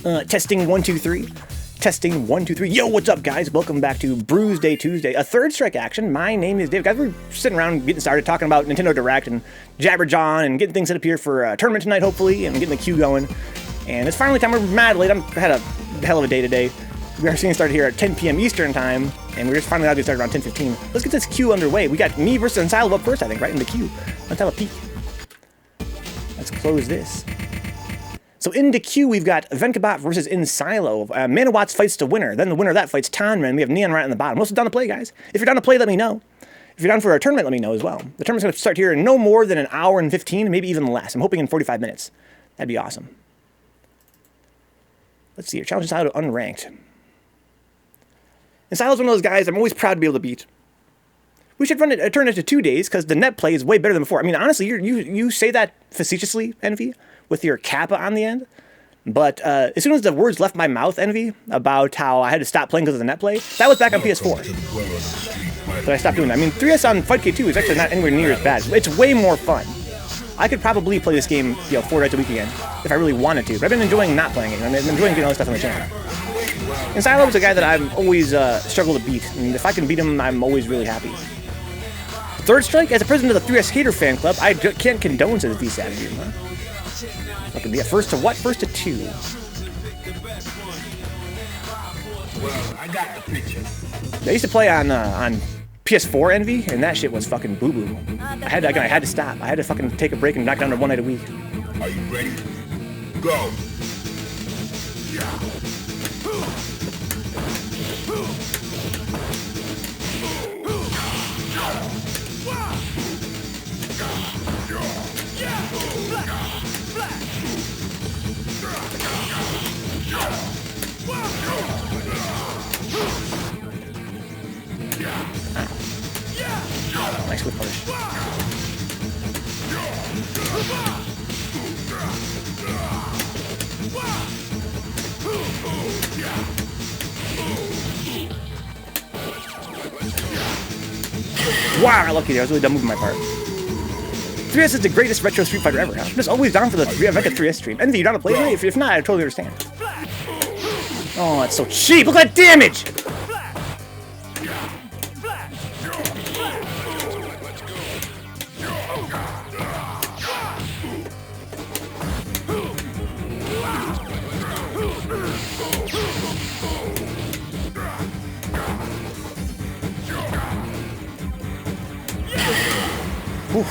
Testing 1 2 3. Testing 1 2 3. Yo, what's up, guys? Welcome back to Bruise-day Tuesday, a third strike action. My name is Dave. Guys, we're sitting around getting started talking about Nintendo Direct and Jabberjaw and getting things set up here for a tournament tonight, hopefully, and getting the queue going. And it's finally time. We're mad late. I had a hell of a day today. We are getting started here at 10 p.m. Eastern time, and we're just finally allowed to get started around 10:15. Let's get this queue underway. We got me versus Insylo up first, I think, right in the queue. Let's have a peek. Let's close this. So in the queue, we've got Vencabot versus Insylo. Manawatts fights the winner. Then the winner of that fights Tonren. We have neonriot on the bottom. What's down to play, guys? If you're down to play, let me know. If you're down for a tournament, let me know as well. The tournament's going to start here in no more than an hour and 15, maybe even less. I'm hoping in 45 minutes. That'd be awesome. Let's see here. Challenge Insylo to unranked. Insylo's one of those guys I'm always proud to be able to beat. We should turn it to 2 days because the net play is way better than before. I mean, honestly, you say that facetiously, Envy, with your kappa on the end. But as soon as the words left my mouth, Envy, about how I had to stop playing because of the net play, that was back on PS4. But I stopped doing that. I mean, 3S on Fight K2 is actually not anywhere near as bad. It's way more fun. I could probably play this game, 4 nights a week again, if I really wanted to. But I've been enjoying not playing it. I've been enjoying getting all this stuff on the channel. Insylo is a guy that I've always struggled to beat. And if I can beat him, I'm always really happy. Third strike, as a president of the 3S Hater Fan Club, I can't condone says V-Savage here, huh? Fucking yeah, first to what? First to 2. Well, I got the picture. I used to play on PS4 Envy, and that shit was fucking boo-boo. I had to stop. I had to fucking take a break and knock down to 1 night a week. Are you ready? Go. Nice whip punish. Wow, I lucky there. I was really dumb moving my part. 3S is the greatest retro Street Fighter ever. I'm just always down for the Vecca 3S stream. Envy, you down to play with me? If not, I totally understand. Oh, that's so cheap. Look at that damage! Oof.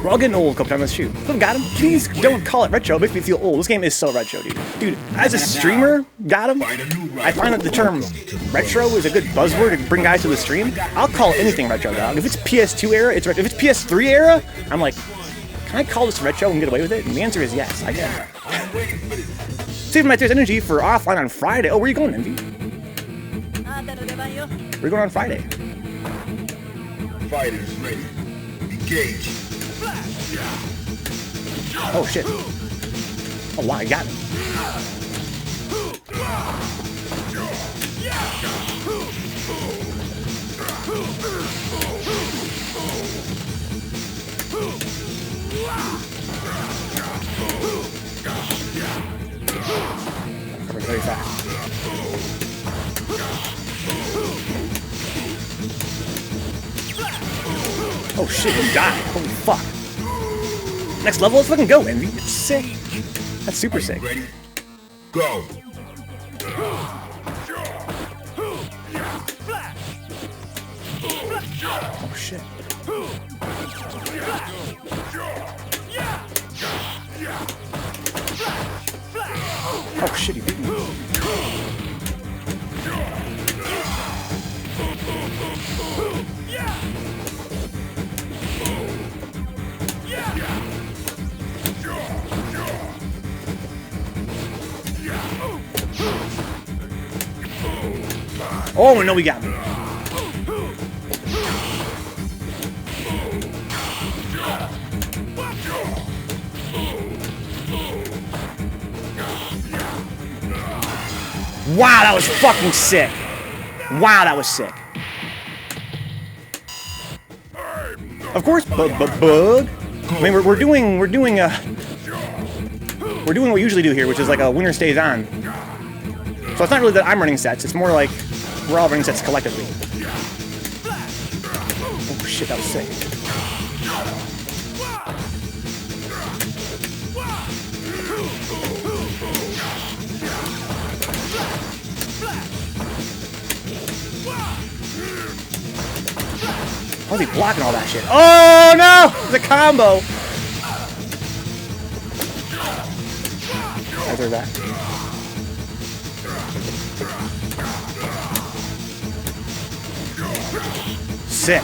We're all getting old a couple times. Let's shoot. Got him. Please don't call it retro. It makes me feel old. This game is so retro, dude. Dude, as a streamer, got him. I find that the term retro is a good buzzword to bring guys to the stream. I'll call anything retro, dog. If it's PS2 era, it's retro. If it's PS3 era, I'm like, can I call this retro and get away with it? And the answer is yes, I can. Saving my 3S energy for offline on Friday. Oh, where are you going, Envy? Where are you going on Friday? Fighters ready. Engage. Oh shit. Oh wow, I got him. Covered very fast. Oh shit, you died. Holy fuck. Next level, let's fucking go, Envy. It's sick. That's super sick. Ready? Go. Oh shit. Oh shit, he beat me. Oh no, we got me. Wow, that was fucking sick. Wow, that was sick. Of course, Bug. I mean, we're doing we're doing what we usually do here, which is like a winner stays on. So it's not really that I'm running sets, it's more like we're all running sets collectively. Oh shit, that was sick. How's he blocking all that shit? Oh no! It's a combo! There's that. Sick.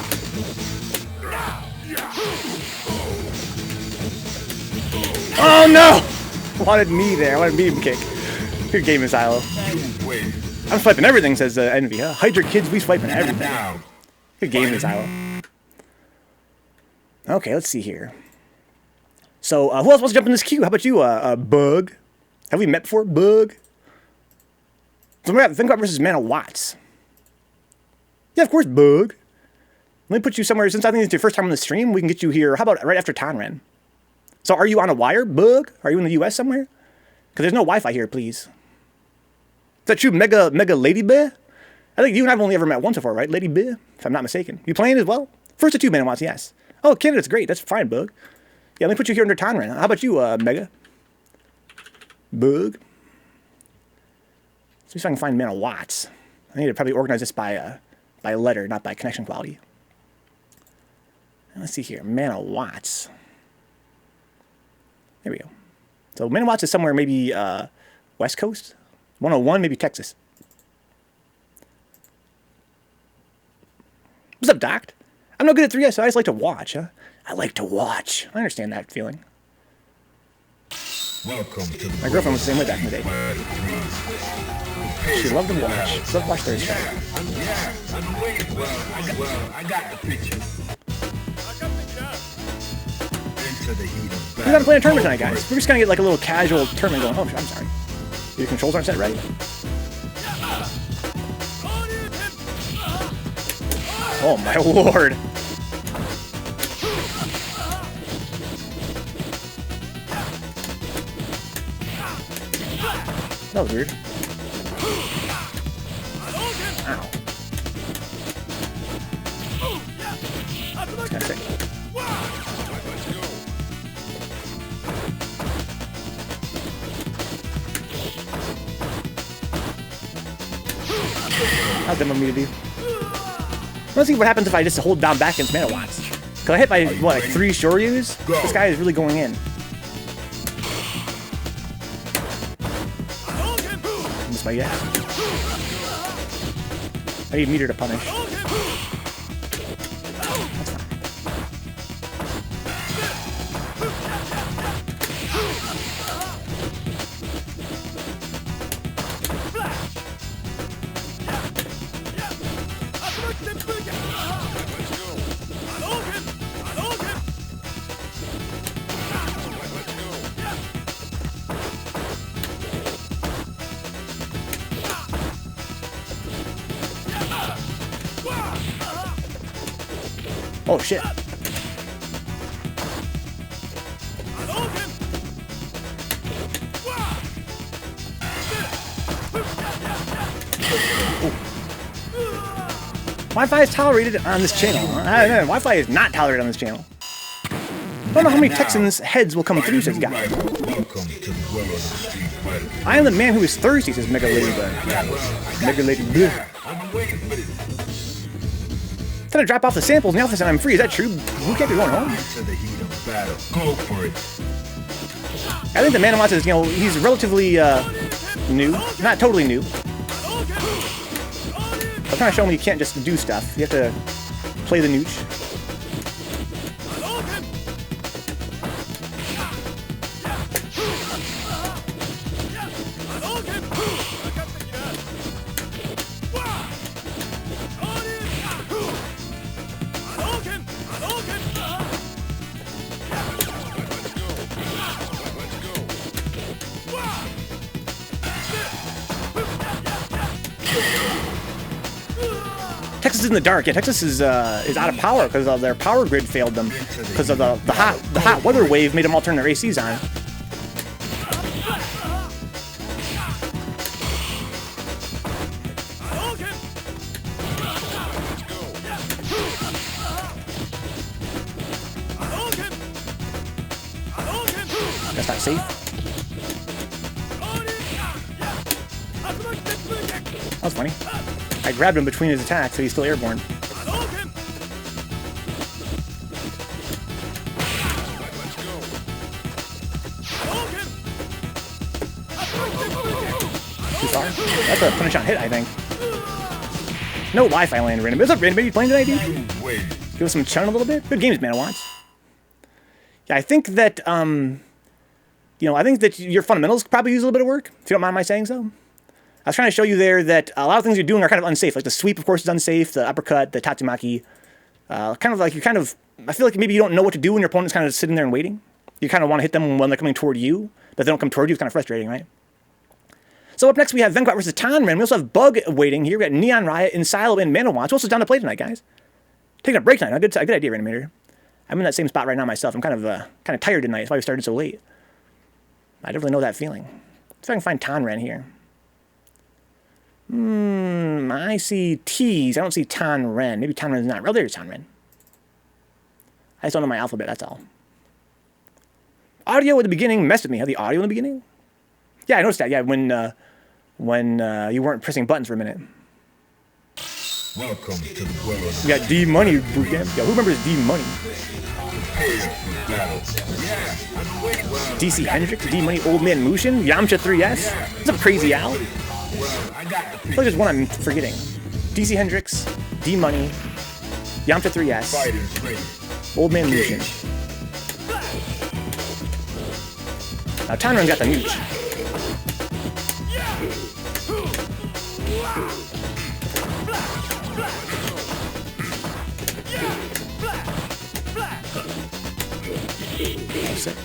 Oh no! Wanted me there. I wanted me to kick. Good game, Insylo. I'm swiping everything, says Envy. Huh? Hide your kids, we swiping everything. Good game, Insylo. Okay, let's see here. So, who else wants to jump in this queue? How about you, Bug? Have we met before, Bug? So we got Vencabot versus manawatts. Yeah, of course, Bug. Let me put you somewhere, since I think it's your first time on the stream, we can get you here. How about right after Tonren? So are you on a wire, Bug? Are you in the US somewhere? Because there's no Wi-Fi here, please. Is that true, Mega Lady Bear? I think you and I've only ever met once before, right, Lady Bear? If I'm not mistaken. You playing as well? First of two manawatts, yes. Oh, Canada's great. That's fine, Bug. Yeah, let me put you here under Tonren. How about you, Mega? Bug. See if I can find manawatts. I need to probably organize this by letter, not by connection quality. Let's see here, manawatts. There we go. So manawatts is somewhere maybe West Coast, 101, maybe Texas. What's up, Doc? I'm no good at 3S, so I just like to watch, huh? I like to watch. I understand that feeling. Welcome to my girlfriend was the same way back in the day. She loved to watch. She loved to watch Third Strike. Yeah, I'm waiting. Well, I got the picture. Into the heat of battle. We're gonna play a tournament tonight, guys. We're just gonna get like a little casual tournament going. Oh, I'm sorry. Your controls aren't set right. Oh my lord. That was weird. Ow. That's kind of sick. How's that want me to do? Let's see what happens if I just hold down back against manawatts. Because I hit by, what, like 3 Shoryus? This guy is really going in. Miss my yes. I need meter to punish. That's fine. Oh shit. Wi-Fi is tolerated on this channel. I don't know. Wi-Fi is not tolerated on this channel. I don't know how many Texans' heads will come through, says guy. I am the man who is thirsty, says Mega Lady Bug. Mega Lady Bug. Instead of drop off the samples in the office and I'm free, is that true? Who can't be going home? Go for it. I think the manawatts is, you know, he's relatively new. Not totally new. I'm trying to show him you can't just do stuff. You have to play the nooch. Texas is in the dark. Yeah, Texas is out of power because their power grid failed them because of the hot weather wave made them all turn their ACs on. That's not safe. That was funny. I grabbed him between his attacks, so he's still airborne. Too far? That's a punish on hit, I think. No Wi-Fi land random. What's up, random? Are you playing tonight, dude? Give us some chun a little bit. Good games, manawatts. Yeah, I think that you know, I think that your fundamentals probably use a little bit of work, if you don't mind my saying so. I was trying to show you there that a lot of things you're doing are kind of unsafe. Like the sweep, of course, is unsafe. The uppercut, the tatsumaki. Kind of like you're kind of... I feel like maybe you don't know what to do when your opponent's kind of sitting there and waiting. You kind of want to hit them when they're coming toward you, but they don't come toward you. It's kind of frustrating, right? So up next we have Vencabot versus Tonren. We also have Bug waiting here. We got Neonriot, Insylo, and manawatts. Who else is down to play tonight, guys? Taking a break tonight. A good idea, Randomator. I'm in that same spot right now myself. I'm kind of tired tonight. That's why we started so late. I definitely know that feeling. Let's see if I can find Tonren here. I see T's. I don't see Tonren. Maybe Tonren's not. Oh, there's Tonren. I just don't know my alphabet, that's all. Audio at the beginning messed with me. Had the audio in the beginning? Yeah, I noticed that. Yeah, when you weren't pressing buttons for a minute. Welcome to the world of We got D Money boot camp. Yeah, who remembers D Money? battle. DC Hendrix, D Money, Old Man Mushin, Yamcha 3S. What's up, Crazy Al? I got the I feel like there's one I'm forgetting. DC Hendrix, D Money, Yamcha 3S, fighters ready. Old Man Mushin. Now Tonren got the nooch. Oh, sick.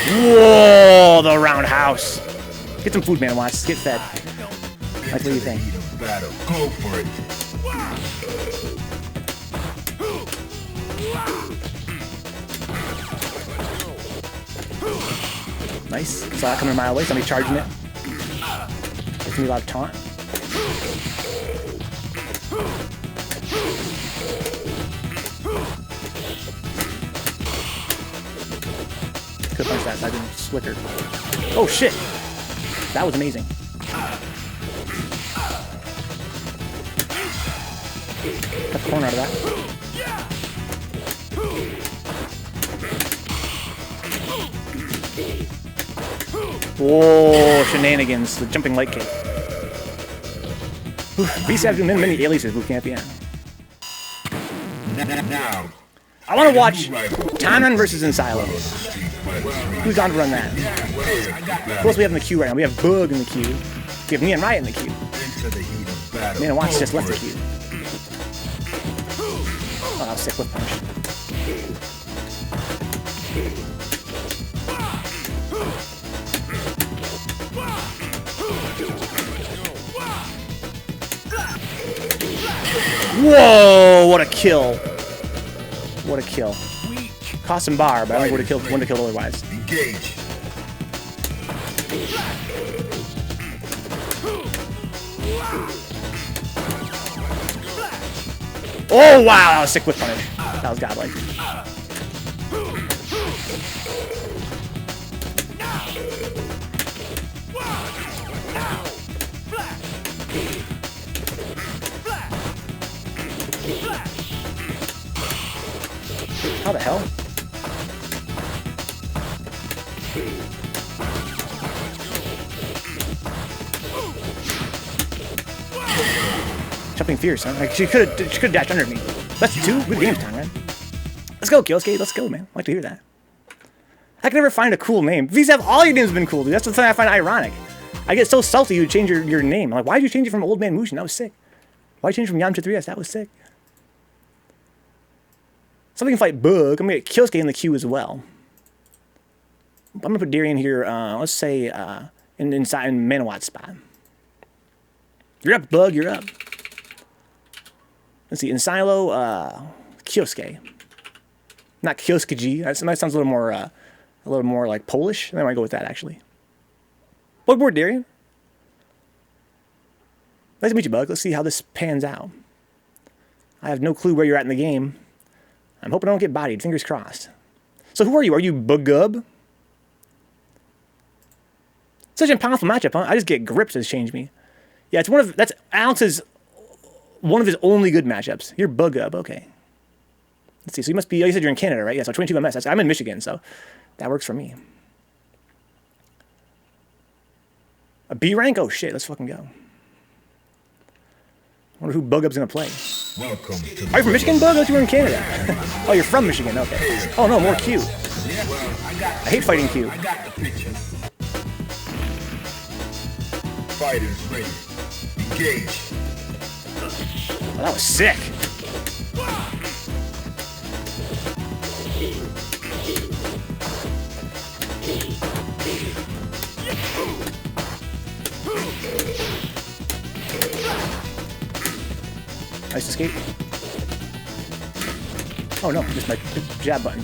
Whoa, the roundhouse. Get some food, manawatts. Get fed. That's what you think. Heat of battle. Go for it. Nice. Saw that coming a mile away. Somebody charging it. It's gonna be a lot of taunt. Could punch that, so I didn't flicker. Oh shit! That was amazing. Got the corner out of that. Whoa, shenanigans. The jumping light kick. VC have doing many aliases boot camp, yeah. Now, I want to watch Tonren versus Insylo. Who's on to run that? Who else we have in the queue right now? We have Bug in the queue. We have Neonriot in the queue. into the heat of battle. Manawatts just Go left the for queue. Oh, that was sick whip punch. Whoa! What a kill! What a kill! Cost some bar, but I don't think wouldn't have killed otherwise. Engage. Oh wow! That was sick whip punish. That was godlike. How the hell? Jumping fierce, huh? Like she could have dashed under me. That's two. Good games, Tonren. Let's go, Kyosuke. Let's go, man. I like to hear that. I can never find a cool name. These have all your names have been cool, dude. That's the thing I find ironic. I get so salty you change your name. I'm like, why did you change it from Old Man Mushin? That was sick. Why did you change it from Yamcha 3S? That was sick. Something can fight Bug. I'm gonna get Kyosuke in the queue as well. I'm gonna put Darian here. Let's say inside in Manawatts spot. You're up, Bug. You're up. Let's see. Insylo, Kyosuke. Not Kyosuke. That sounds a little more like Polish. I might go with that actually. Welcome aboard, Darian. Nice to meet you, Bug. Let's see how this pans out. I have no clue where you're at in the game. I'm hoping I don't get bodied. Fingers crossed. So who are you? Are you Buggub? Such a powerful matchup, huh? I just get grips as change me. Yeah, it's that's Alex's one of his only good matchups. You're Buggub, okay. Let's see. So you must be. You said you're in Canada, right? Yeah. So 22 MS. I'm in Michigan, so that works for me. A B rank? Oh shit! Let's fucking go. I wonder who Buggub's gonna play. Welcome to Are you from Michigan, Bug? I thought you were in Canada. Oh, you're from Michigan. Okay. Oh no, more Q. I hate fighting Q. I got the picture. Fighters ready. Engage. Oh, that was sick. Nice escape. Oh no, missed my jab button.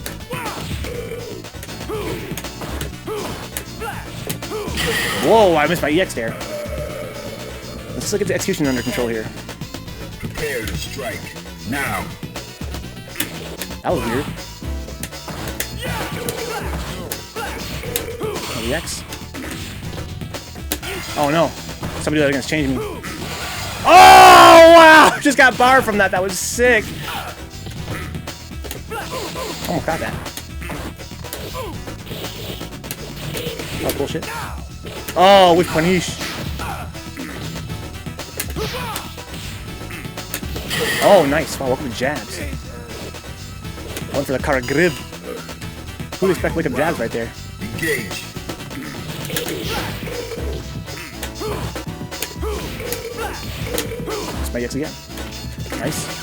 Whoa, I missed my EX there. Let's look at the execution under control here. Prepare to strike. Now. That was weird. No EX. Oh no. Somebody that against change me. Oh wow! Just got barred from that. That was sick. Almost got that. Oh bullshit. Oh, with punish. Oh, nice. Wow, welcome to jabs. One for the Karagrib. Who would expect wake-up jabs right there? Engage. That's my EX again. Nice.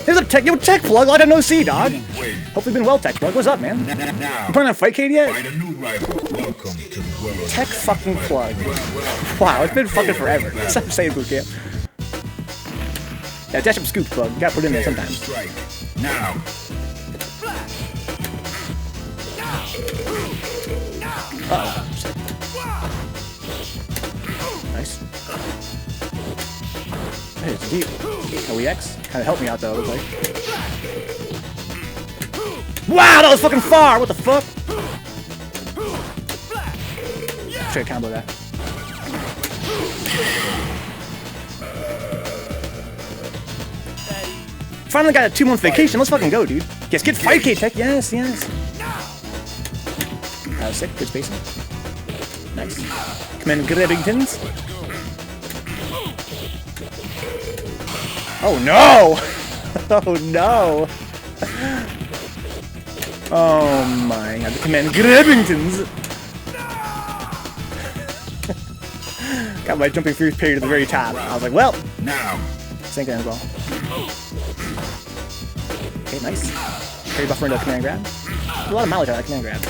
Here's a tech, yo, tech plug. I didn't know C, dog. Hopefully been well, tech plug. What's up, man? You playing on Fight Cade yet? Find a new rival. Welcome to the world. Tech fucking plug. Wow, it's been fucking forever. That's what I'm saying, boot camp. Yeah, dash up scoop plug. You gotta put it in there Prepare to sometimes. strike. Now. Uh-oh. Nice. Hey, it's deep. Oh, EX? Kinda helped me out though, it looks like. Wow, that was fucking far! What the fuck? Should I combo that? Finally got a 2-month vacation. Let's fucking go, dude. Yes, get Fight Cade tech. Yes, yes. That was sick. Good spacing. Nice. Command Gribbingtons. Oh no! Oh no! Oh my god, the Command Gribbingtons! Got my jumping fierce period at the very top. I was like, well, Now. sink it in as well. Okay, nice. Carry buffer into a command grab. A lot of mileage out of that command grab.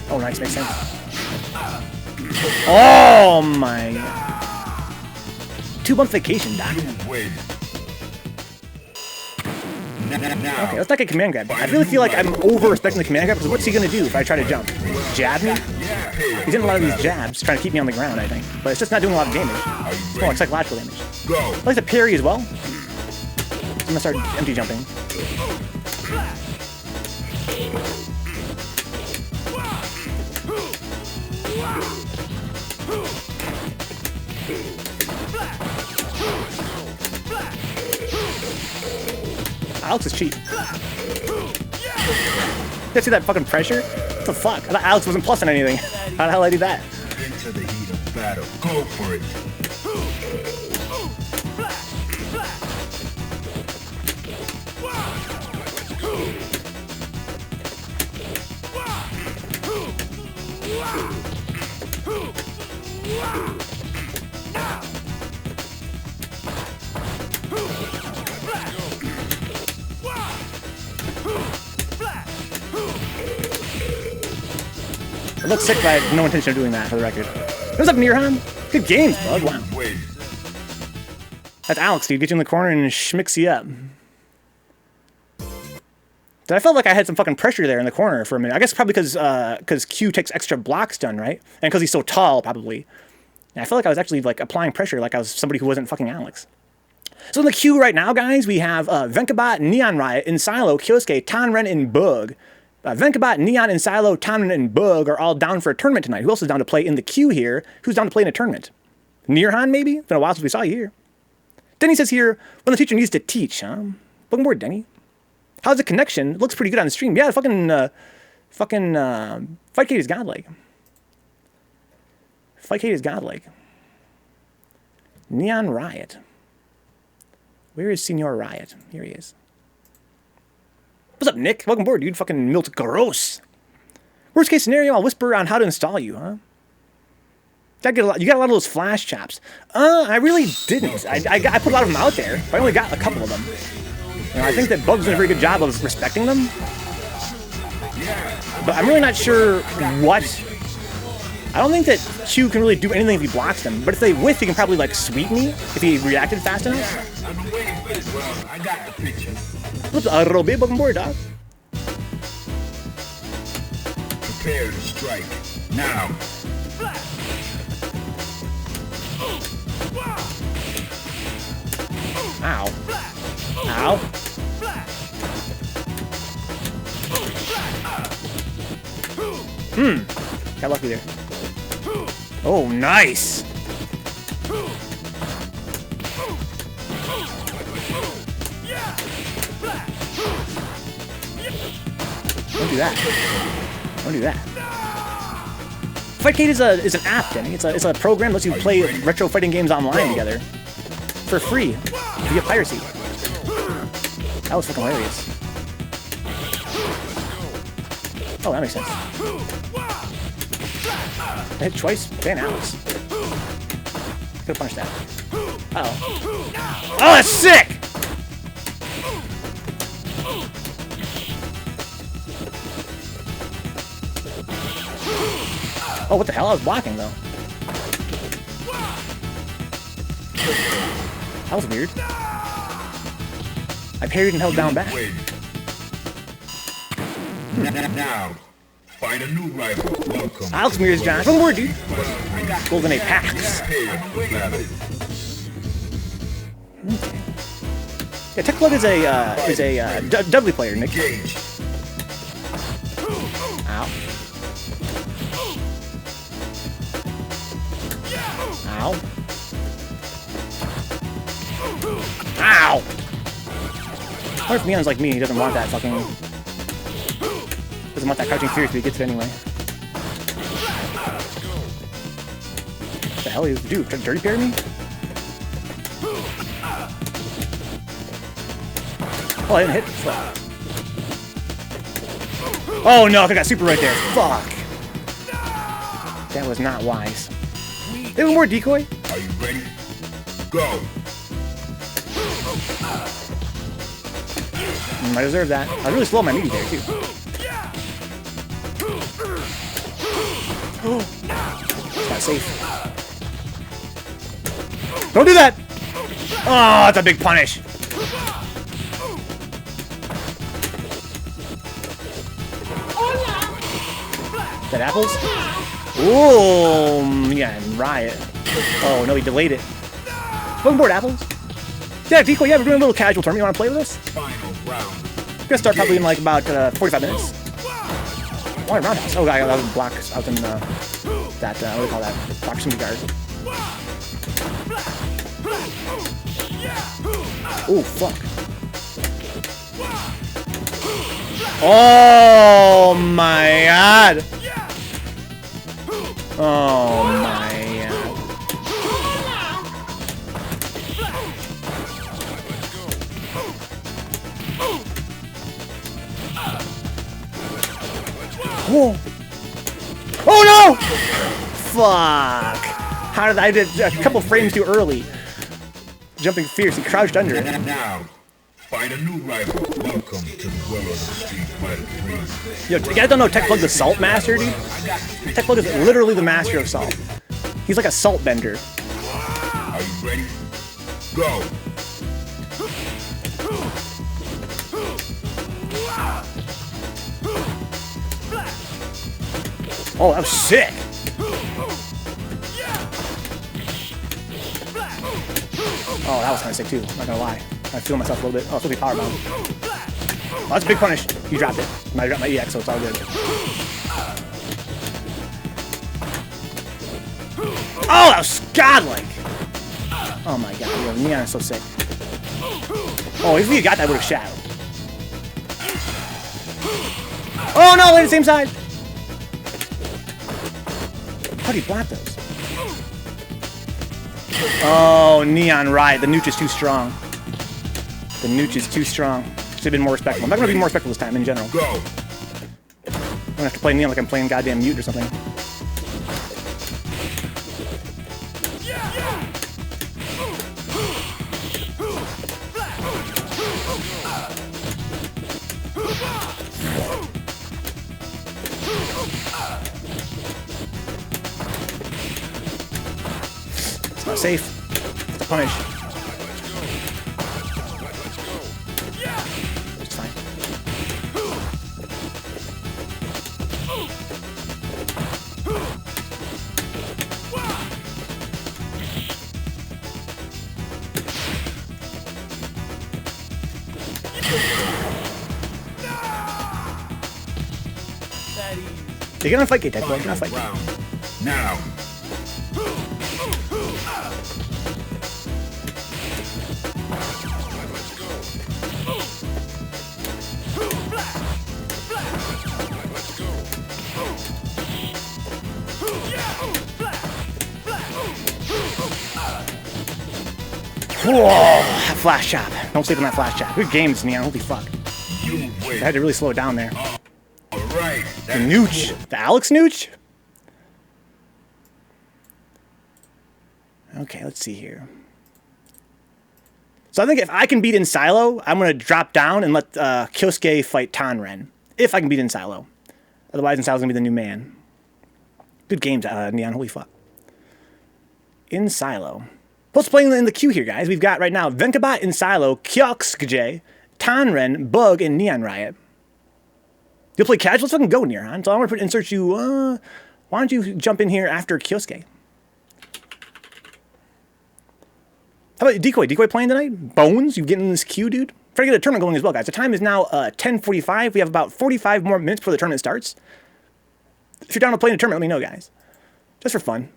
Oh, nice, makes sense. Oh my. 2-month vacation, doc. Wait. Okay, let's not get command grab. I really feel like I'm over-respecting the command grab because what's he gonna do if I try to jump? Jab me? He's getting a lot of these jabs, trying to keep me on the ground, I think. But it's just not doing a lot of damage. It's more like psychological damage. Go. I like the parry as well. So I'm gonna start empty jumping. Alex is cheap. You see that fucking pressure? What the fuck? I thought Alex wasn't plussing anything. How the hell did I do that? Into the heat of battle. Go for it. It looks sick, but I had no intention of doing that, for the record. What's up, nearhan? Good games, bug. Wow. That's Alex, dude. Get you in the corner and schmicks you up. I felt like I had some fucking pressure there in the corner for a minute. I guess probably because Q takes extra block stun, right? And because he's so tall, probably. And I felt like I was actually like applying pressure like I was somebody who wasn't fucking Alex. So in the queue right now, guys, we have Vencabot, neonriot, Insylo, Kyosuke, Tonren, and Bug. Vencabot, Neon, Insylo, Tonren, and Bug are all down for a tournament tonight. Who else is down to play in the queue here? Who's down to play in a tournament? nearhan, maybe? Been a while since we saw you here. Denny says here, when the teacher needs to teach, huh? Welcome aboard, Denny. How's the connection? It looks pretty good on the stream. Yeah, Fightcade is godlike. Fightcade is godlike. Neon Riot. Where is Senor Riot? Here he is. What's up, Nick? Welcome aboard, dude. Fucking Milt Gross. Worst case scenario, I'll whisper on how to install you, huh? You got a lot of those flash chops. I really didn't. I put a lot of them out there, but I only got a couple of them. You know, I think that Bug's done a very good job of respecting them. But I'm really not sure what. I don't think that Q can really do anything if he blocks them. But if they whiff, he can probably like sweep me if he reacted fast enough. I got the picture. What's up, Robbie? Welcome aboard, dog. Prepare to strike. Now. Ow. Ow. Got lucky there. Oh, nice. Don't do that. Don't do that. Fightcade is an app, Denny. It's a program that lets you play retro fighting games online together for free via piracy. That was fucking hilarious. Oh, that makes sense. I hit twice. Ban Alex. Could've punched that. Uh-oh. Oh, that's sick! Oh, what the hell? I was blocking, though. That was weird. I parried and held down back. Now, find a new rival. Welcome. Alex Mears, Josh. One more, dude. Golden A packs. Okay. Yeah, Tech Plug is a Dudley player, Nick. Ow. Ow. Ow! What if Neon's like me? He doesn't want that fucking. Doesn't want that crouching fierce, but he gets it anyway. What the hell is dude? Trying to dirty parry me? Oh, I didn't hit. Fuck. Oh no, I got super right there. Fuck. That was not wise. They have more decoy? Are you ready? Go. I deserve that. I was really slow on my meaty there, too. It's not safe. Don't do that! Oh, that's a big punish. Is that apples? Ooh, yeah, and riot. Oh, no, he delayed it. Welcome aboard, apples. Yeah, decoy, yeah, we're doing a little casual tournament. You want to play with us? Final round. We're gonna start probably in like about 45 minutes. Oh, roundhouse. Oh, I was in block. I was in that, what do you call that? Proximity guard. Oh, fuck. Oh, my God. Oh, my God. Oh. Oh no! Fuck! How did I did a couple frames too early? Jumping fierce, he crouched under it. Now, Find a new rival. Welcome to the world of the street fighter dream. Yo, you guys don't know Tech Plug's the salt master, dude? Tech Plug is literally the master of salt. He's like a salt bender. Are you ready? Go. Oh, that was sick. Oh, that was kind of sick too. I'm not gonna lie. I feel myself a little bit. Oh, it's supposed to be power bomb. Oh, that's a big punish. You dropped it. I dropped my EX, so it's all good. Oh, that was godlike. Oh my god, yo, Neon is so sick. Oh, if you got that, I would have shadowed. Oh no, they're the same side. How do you block those? Oh, Neon Riot. The nooch is too strong. The nooch is too strong. Should have been more respectful. I'm not going to be more respectful this time in general. Go. I'm going to have to play Neon like I'm playing goddamn Mute or something. It's not safe. It's a punish. It's fine. You're gonna fight, K-Tech, you're gonna fight. Now. Whoa, flash chop. Don't sleep on that flash chop. Good games, Neon. Holy fuck. I had to really slow it down there. Alright. The nooch. The Alex nooch? Okay, let's see here. So I think if I can beat Insylo, I'm going to drop down and let Kikkuhime fight Tonren. If I can beat Insylo. Otherwise, Insylo's going to be the new man. Good games, Neon. Holy fuck. Insylo. What's playing in the queue here, guys? We've got right now Vencabot, Insylo, Kikkuhime, Tonren, Bug, and Neon Riot. You'll play casual? Let's fucking go, nearhan. So I'm going to insert you. Why don't you jump in here after Kikkuhime? How about Decoy? Decoy playing tonight? Bones? You getting in this queue, dude? Try to get a tournament going as well, guys. The time is now 10:45. We have about 45 more minutes before the tournament starts. If you're down to play in a tournament, let me know, guys. Just for fun.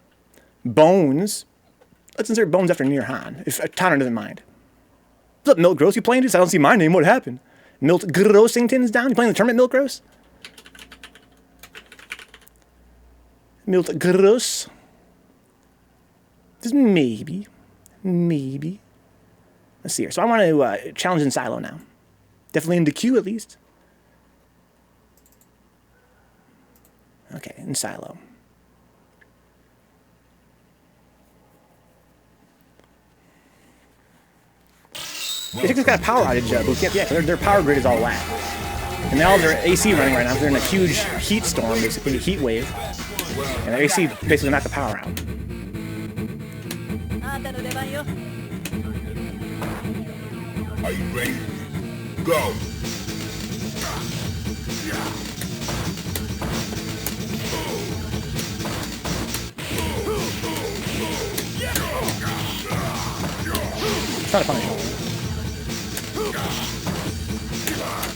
Bones. Let's insert Bones after nearhan, if Tonren doesn't mind. What's up, Milt Gross? You playing this? I don't see my name. What happened? Milt Grossington's down? You playing the tournament, Milt Gross? Milt Gross? Just maybe. Maybe. Let's see here. So I want to challenge Insylo now. Definitely in the queue, at least. Okay, Insylo. It's got a power outage bootcamp. Yeah, their power grid is all whack. And they all have their AC running right now. They're in a huge heat storm, basically, a heat wave. And their AC basically knocked the power out. Are you ready? Go. It's not a punish.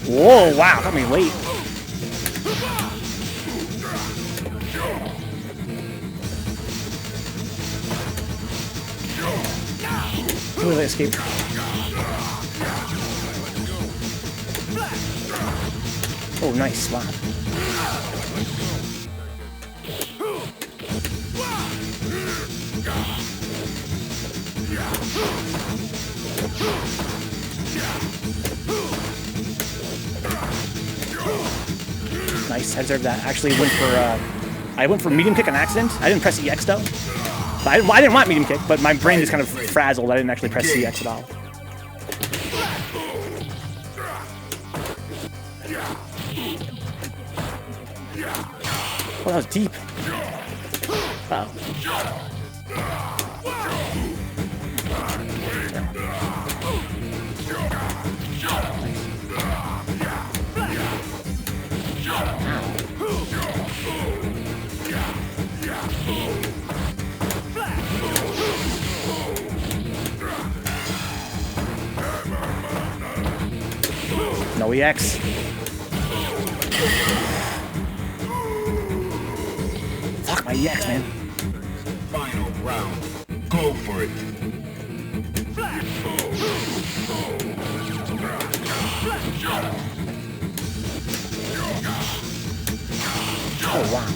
Whoa, wow, got me late. Ooh, they escaped. Oh, nice slap. Nice, I deserved that. Actually went for, I went for medium kick on accident. I didn't press EX though. But I didn't want medium kick, but my brain just kind of frazzled. I didn't actually press EX at all. Oh, that was deep. Uh-oh. No EX. Fuck my EX, man. Final round. Go for it. Oh, wow.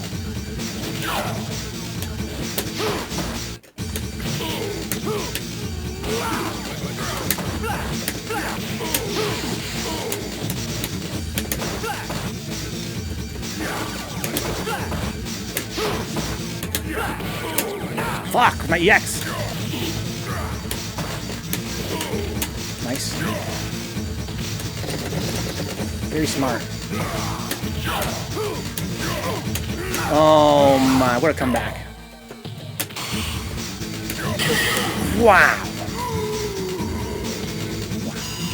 Fuck, my EX. Nice. Very smart. Oh my, what a comeback. Wow.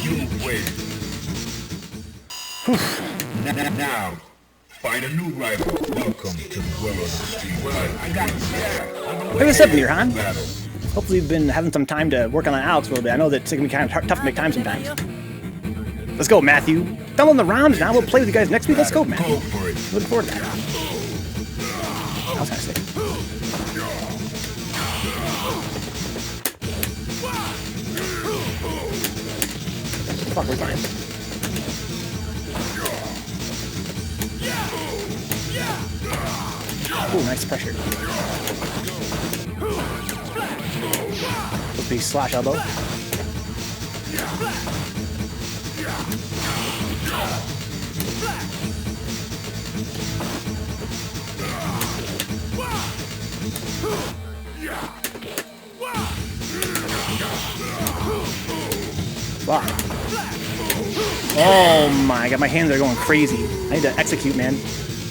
You win. Now, find a new rival. Welcome to the world of the street fighter. I got you. Hey, what's up, nearhan? Hopefully you've been having some time to work on that Alex a little bit. I know that it's going to be kind of tough to make time sometimes. Let's go, Matthew. Done on the rounds now. We'll play with you guys next week. Let's go, Matthew. Go for it. Looking forward to that. That was kind of sick. Fuck, we're fine. Ooh, nice pressure. Let's be slash elbow. Fuck. Oh my god, my hands are going crazy. I need to execute, man.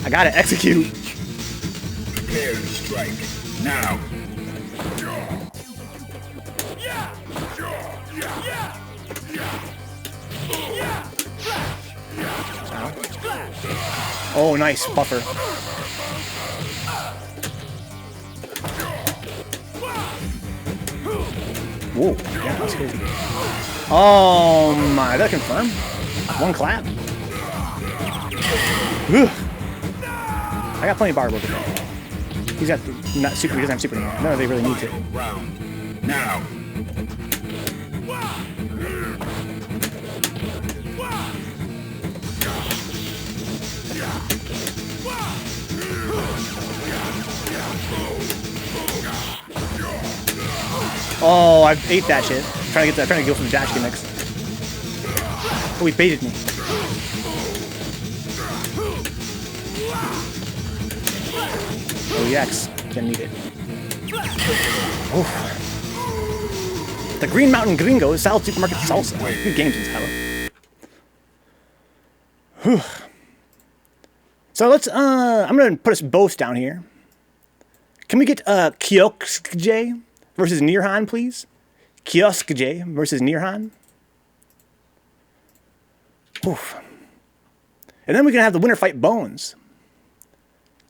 I gotta execute. Prepare to strike. Now. Oh, nice buffer. Whoa, yeah, that's crazy. Oh my, that confirm? One clap. Ugh. I got plenty of bar work. He's got not super. He doesn't have super anymore. No, they really need to. Round. Now. Oh, I ate that shit. Trying to go for the dash gimmicks. Oh, he baited me. Oh, EX. Didn't need it. Oof. The Green Mountain Gringo, Salad Supermarket Salsa. Good games, Insylo. Whew. So let's, I'm gonna put us both down here. Can we get, Kikkuhime versus nearhan, please? Kikkuhime versus nearhan. Oof. And then we're gonna have the winner fight bones.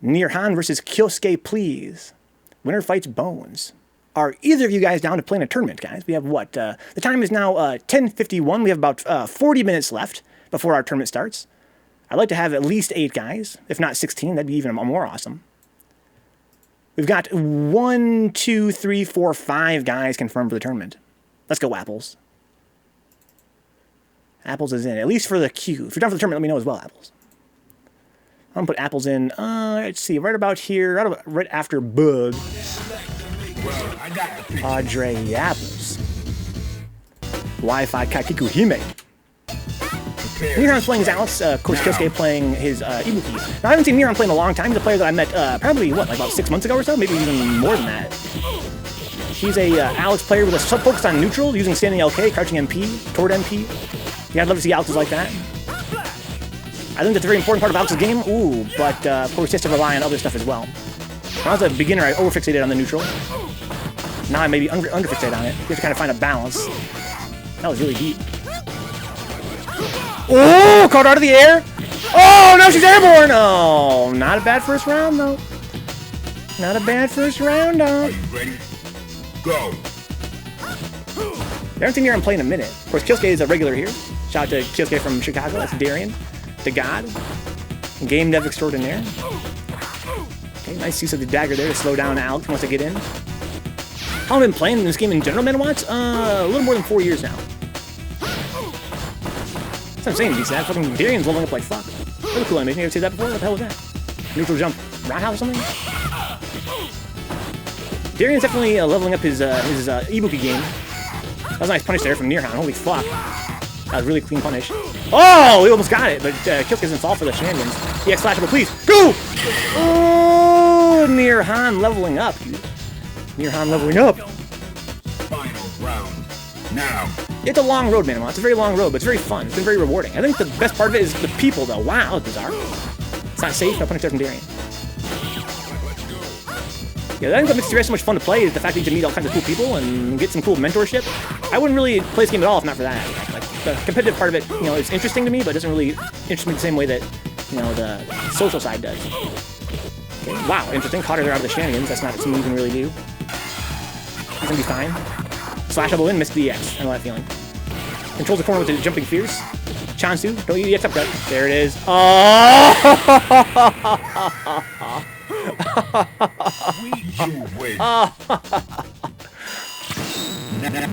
Nearhan versus Kikkuhime, please. Winner fights bones. Are either of you guys down to play in a tournament, guys? We have what? The time is now 10:51. We have about 40 minutes left before our tournament starts. I'd like to have at least 8 guys, if not 16. That'd be even more awesome. We've got 1, 2, 3, 4, 5 guys confirmed for the tournament. Let's go, Apples. Apples is in, at least for the queue. If you're done for the tournament, let me know as well, Apples. I'm gonna put Apples in, let's see, right about here, right after Bug. AudreyApples. Wi-Fi Kikkuhime. Nearhan's playing his Alex, of course Kyosuke playing his Ibuki. Now I haven't seen Nearhan play in a long time. He's a player that I met probably, what, like about 6 months ago or so? Maybe even more than that. He's a Alex player with a sub-focus on neutral, using standing LK, crouching MP, toward MP. Yeah, I'd love to see Alex's like that. I think that's a very important part of Alex's game. Ooh, but of course he has to rely on other stuff as well. When I was a beginner, I over-fixated on the neutral. Now I maybe under-fixate on it. You have to kind of find a balance. That was really deep. Oh, caught out of the air. Oh, now she's airborne. Oh, not a bad first round, though. Not a bad first round, though. Are you ready? Go. I haven't seen Nearhan play in a minute. Of course, Kyosuke is a regular here. Shout out to Kyosuke from Chicago. That's Darian, the god. Game dev extraordinaire. Okay, nice use of the dagger there to slow down Alex once I get in. How long have I been playing this game in general, manawatts? A little more than 4 years now. That's what I'm saying, decent. Fucking Darian's leveling up like fuck. Really cool animation. You ever see that before? What the hell was that? Neutral jump roundhouse or something? Darian's definitely leveling up his Ibuki game. That was a nice punish there from Nearhan. Holy fuck. That was really clean punish. Oh, we almost got it, but Kyosuke doesn't fall for the shenanigans. EX flashable, please. Go! Oh, Nearhan leveling up, dude. Nearhan leveling up. Final round. Now. It's a long road, man. It's a very long road, but it's very fun. It's been very rewarding. I think the best part of it is the people, though. Wow, that was bizarre. It's not safe. No punish there from Darian. Yeah, I think what makes Darian so much fun to play is the fact that you can meet all kinds of cool people and get some cool mentorship. I wouldn't really play this game at all if not for that. Like, the competitive part of it, you know, is interesting to me, but it doesn't really interest me the same way that, you know, the social side does. Okay, wow, interesting. Caught her there out of the shenanigans. That's not something you can really do. He's gonna be fine. Slashable in, missed the EX. I know that feeling. Controls the corner with the jumping fierce. Chansu, don't use the EX uppercut. There it is. Oh! You win.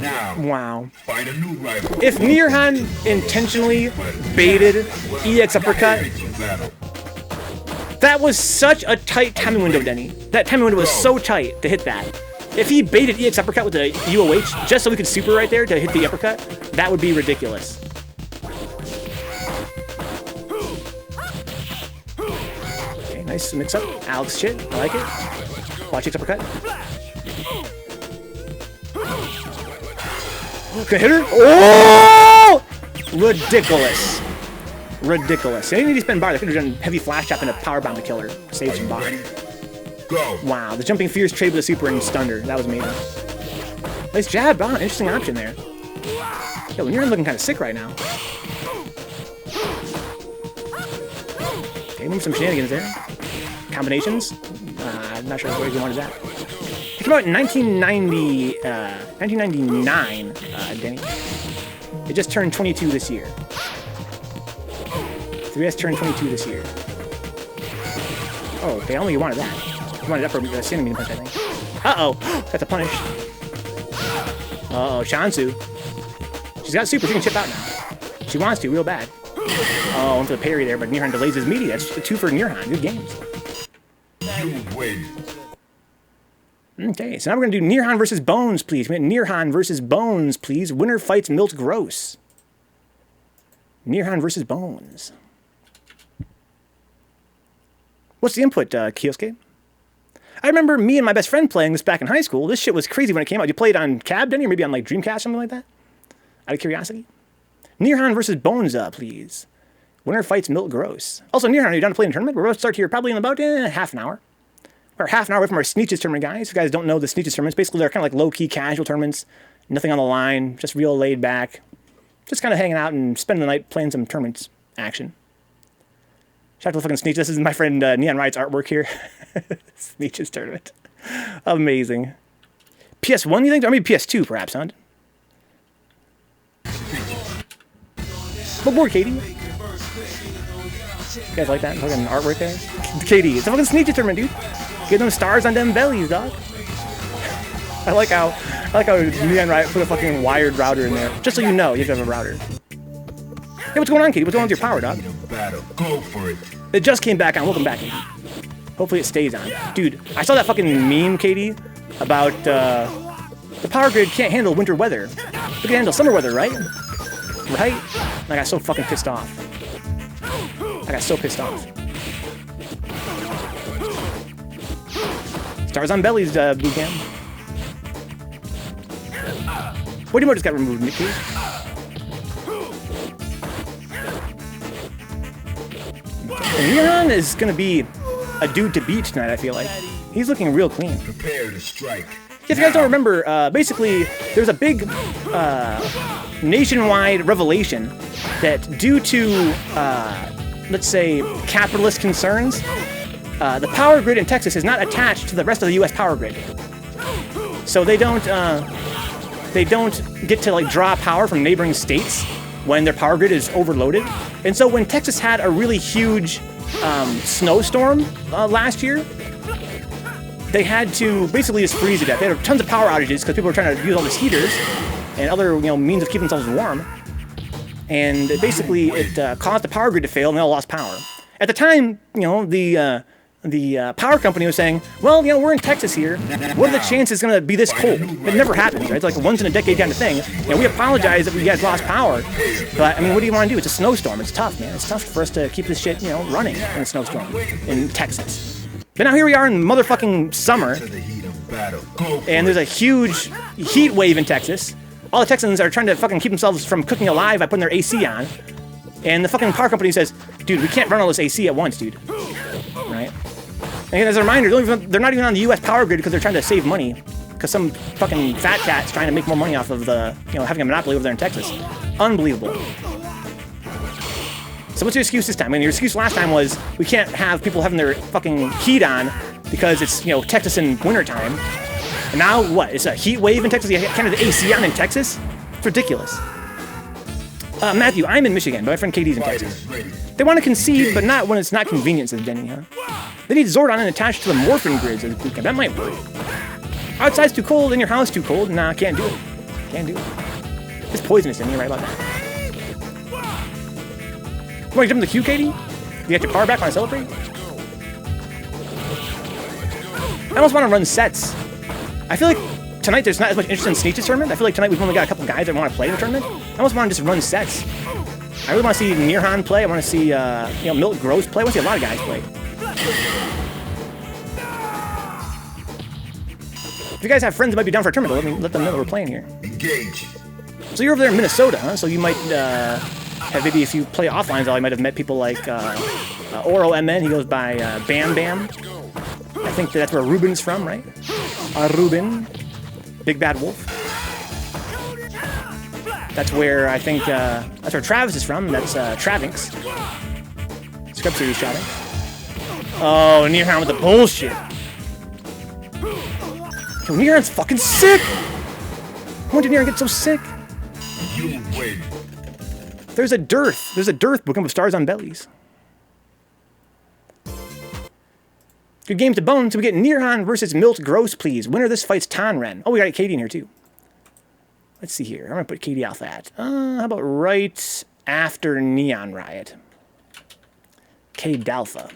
Now. Wow. Find a new rival. If Nearhan intentionally baited EX uppercut, that was such a tight timing window, Denny. That timing window was so tight to hit that. If he baited EX uppercut with the UOH just so we could super right there to hit the uppercut, that would be ridiculous. Okay, nice mix up. Alex shit. I like it. Watch EX uppercut. Can I hit her? Oh! Ridiculous. Ridiculous. They didn't need to spend bar. They could have done heavy flash tap and a power bomb to kill her. Save some bar. Go. Wow, the jumping fierce trade with a super and stunned her. That was amazing. Nice jab, Bon. Interesting option there. Yo, you're looking kind of sick right now. Okay, move some shenanigans there. Combinations. I'm not sure where you wanted that. It came out in 1999, Denny. It just turned 22 this year. 3S turned 22 this year. Oh, okay, only you wanted that. You wanted that for the standing mean punch, I think. Uh-oh! That's a punish. Uh-oh, Shansu. She's got super, she can chip out now. She wants to, real bad. Oh, went for the parry there, but Nearhan delays his meaty. That's 2 for Nearhan. Good games. You win. Okay, so now we're going to do Nearhan versus Bones, please. We went Nearhan versus Bones, please. Winner fights Milt Gross. Nearhan versus Bones. What's the input, Kyosuke? I remember me and my best friend playing this back in high school. This shit was crazy when it came out. You played on Cab, Denny, or maybe on like Dreamcast, something like that? Out of curiosity. Nearhan versus Bones, please. Winner fights Milt Gross. Also, Nearhan, are you done to play in a tournament? We're about to start here probably in about half an hour. We're half an hour away from our Sneeches tournament, guys. If you guys don't know the Sneeches tournaments, basically they're kind of like low-key casual tournaments. Nothing on the line, just real laid back. Just kind of hanging out and spending the night playing some tournaments action. Shout out to the fucking Sneeches. This is my friend neonriot's artwork here. Sneeches tournament. Amazing. PS1, you think? Or maybe PS2, perhaps, huh? What board, Katie? You guys like that fucking artwork there? Katie, it's a fucking Sneeches tournament, dude. Get them stars on them bellies, dog. I like how neonriot put a fucking wired router in there. Just so you know, you have to have a router. Hey, what's going on, Katie? What's going on with your power, dog? Go for it. It just came back on. Welcome back, Katie. Hopefully it stays on. Dude, I saw that fucking meme, Katie, about the power grid can't handle winter weather. It can handle summer weather, right? Right? I got so fucking pissed off. I got so pissed off. Stars on bellies, boot camp. What emote just got removed, Mickey? And nearhan is going to be a dude to beat tonight, I feel like. He's looking real clean. Prepare to strike. If you guys don't remember, basically, there's a big nationwide revelation that due to, let's say, capitalist concerns, the power grid in Texas is not attached to the rest of the U.S. power grid. So they don't get to like draw power from neighboring states when their power grid is overloaded. And so when Texas had a really huge snowstorm last year, they had to basically just freeze to death. They had tons of power outages because people were trying to use all these heaters and other means of keeping themselves warm. And basically it caused the power grid to fail and they all lost power. At the time, the power company was saying, well, we're in Texas here. What are the chances it's going to be this cold? It never happens, right? It's like a once in a decade kind of thing. We apologize that we guys lost power, but I mean, what do you want to do? It's a snowstorm. It's tough, man. It's tough for us to keep this shit, running in a snowstorm in Texas. But now here we are in motherfucking summer, and there's a huge heat wave in Texas. All the Texans are trying to fucking keep themselves from cooking alive by putting their AC on. And the fucking power company says, dude, we can't run all this AC at once, dude. Right? And as a reminder, they're not even on the U.S. power grid because they're trying to save money. Because some fucking fat cat's trying to make more money off of the, having a monopoly over there in Texas. Unbelievable. So what's your excuse this time? I mean, your excuse last time was we can't have people having their fucking heat on because it's, Texas in wintertime. And now what? It's a heat wave in Texas? You can't have the AC on in Texas? It's ridiculous. Matthew, I'm in Michigan, but my friend Katie's in Texas. They want to concede, but not when it's not convenient, says Denny, huh? They need Zordon and attached to the morphin grids as a boot camp. That might work. Outside's too cold, in your house too cold. Nah, can't do it. Can't do it. It's poisonous, Denny, right about that. You want to jump in the queue, Katie? You got your power back, want to celebrate? I almost want to run sets. I feel like tonight there's not as much interest in Sneech's tournament. I feel like tonight we've only got a couple guys that want to play in the tournament. I almost want to just run sets. I really want to see nearhan play. I want to see Milt Gross play. I want to see a lot of guys play. If you guys have friends that might be down for a tournament, let them know that we're playing here. Engage. So you're over there in Minnesota, huh? So you might have maybe if you play offline, you might have met people like Oro MN. He goes by Bam Bam. I think that's where Ruben's from, right? Ruben, Big Bad Wolf. That's where I think that's where Travis is from. That's Travinx. Scrub Series Travinx. Oh, nearhan with the bullshit. Yo, nearhan's fucking sick. When did nearhan get so sick? You win. There's a dearth. There's a dearth Buggub of stars on bellies. Good game to bone. So we get nearhan versus Milt Gross, please. Winner of this fight's Tonren. Oh, we got Katie in here too. Let's see here. I'm gonna put Katie off that. How about right after neonriot? K-Dalpha.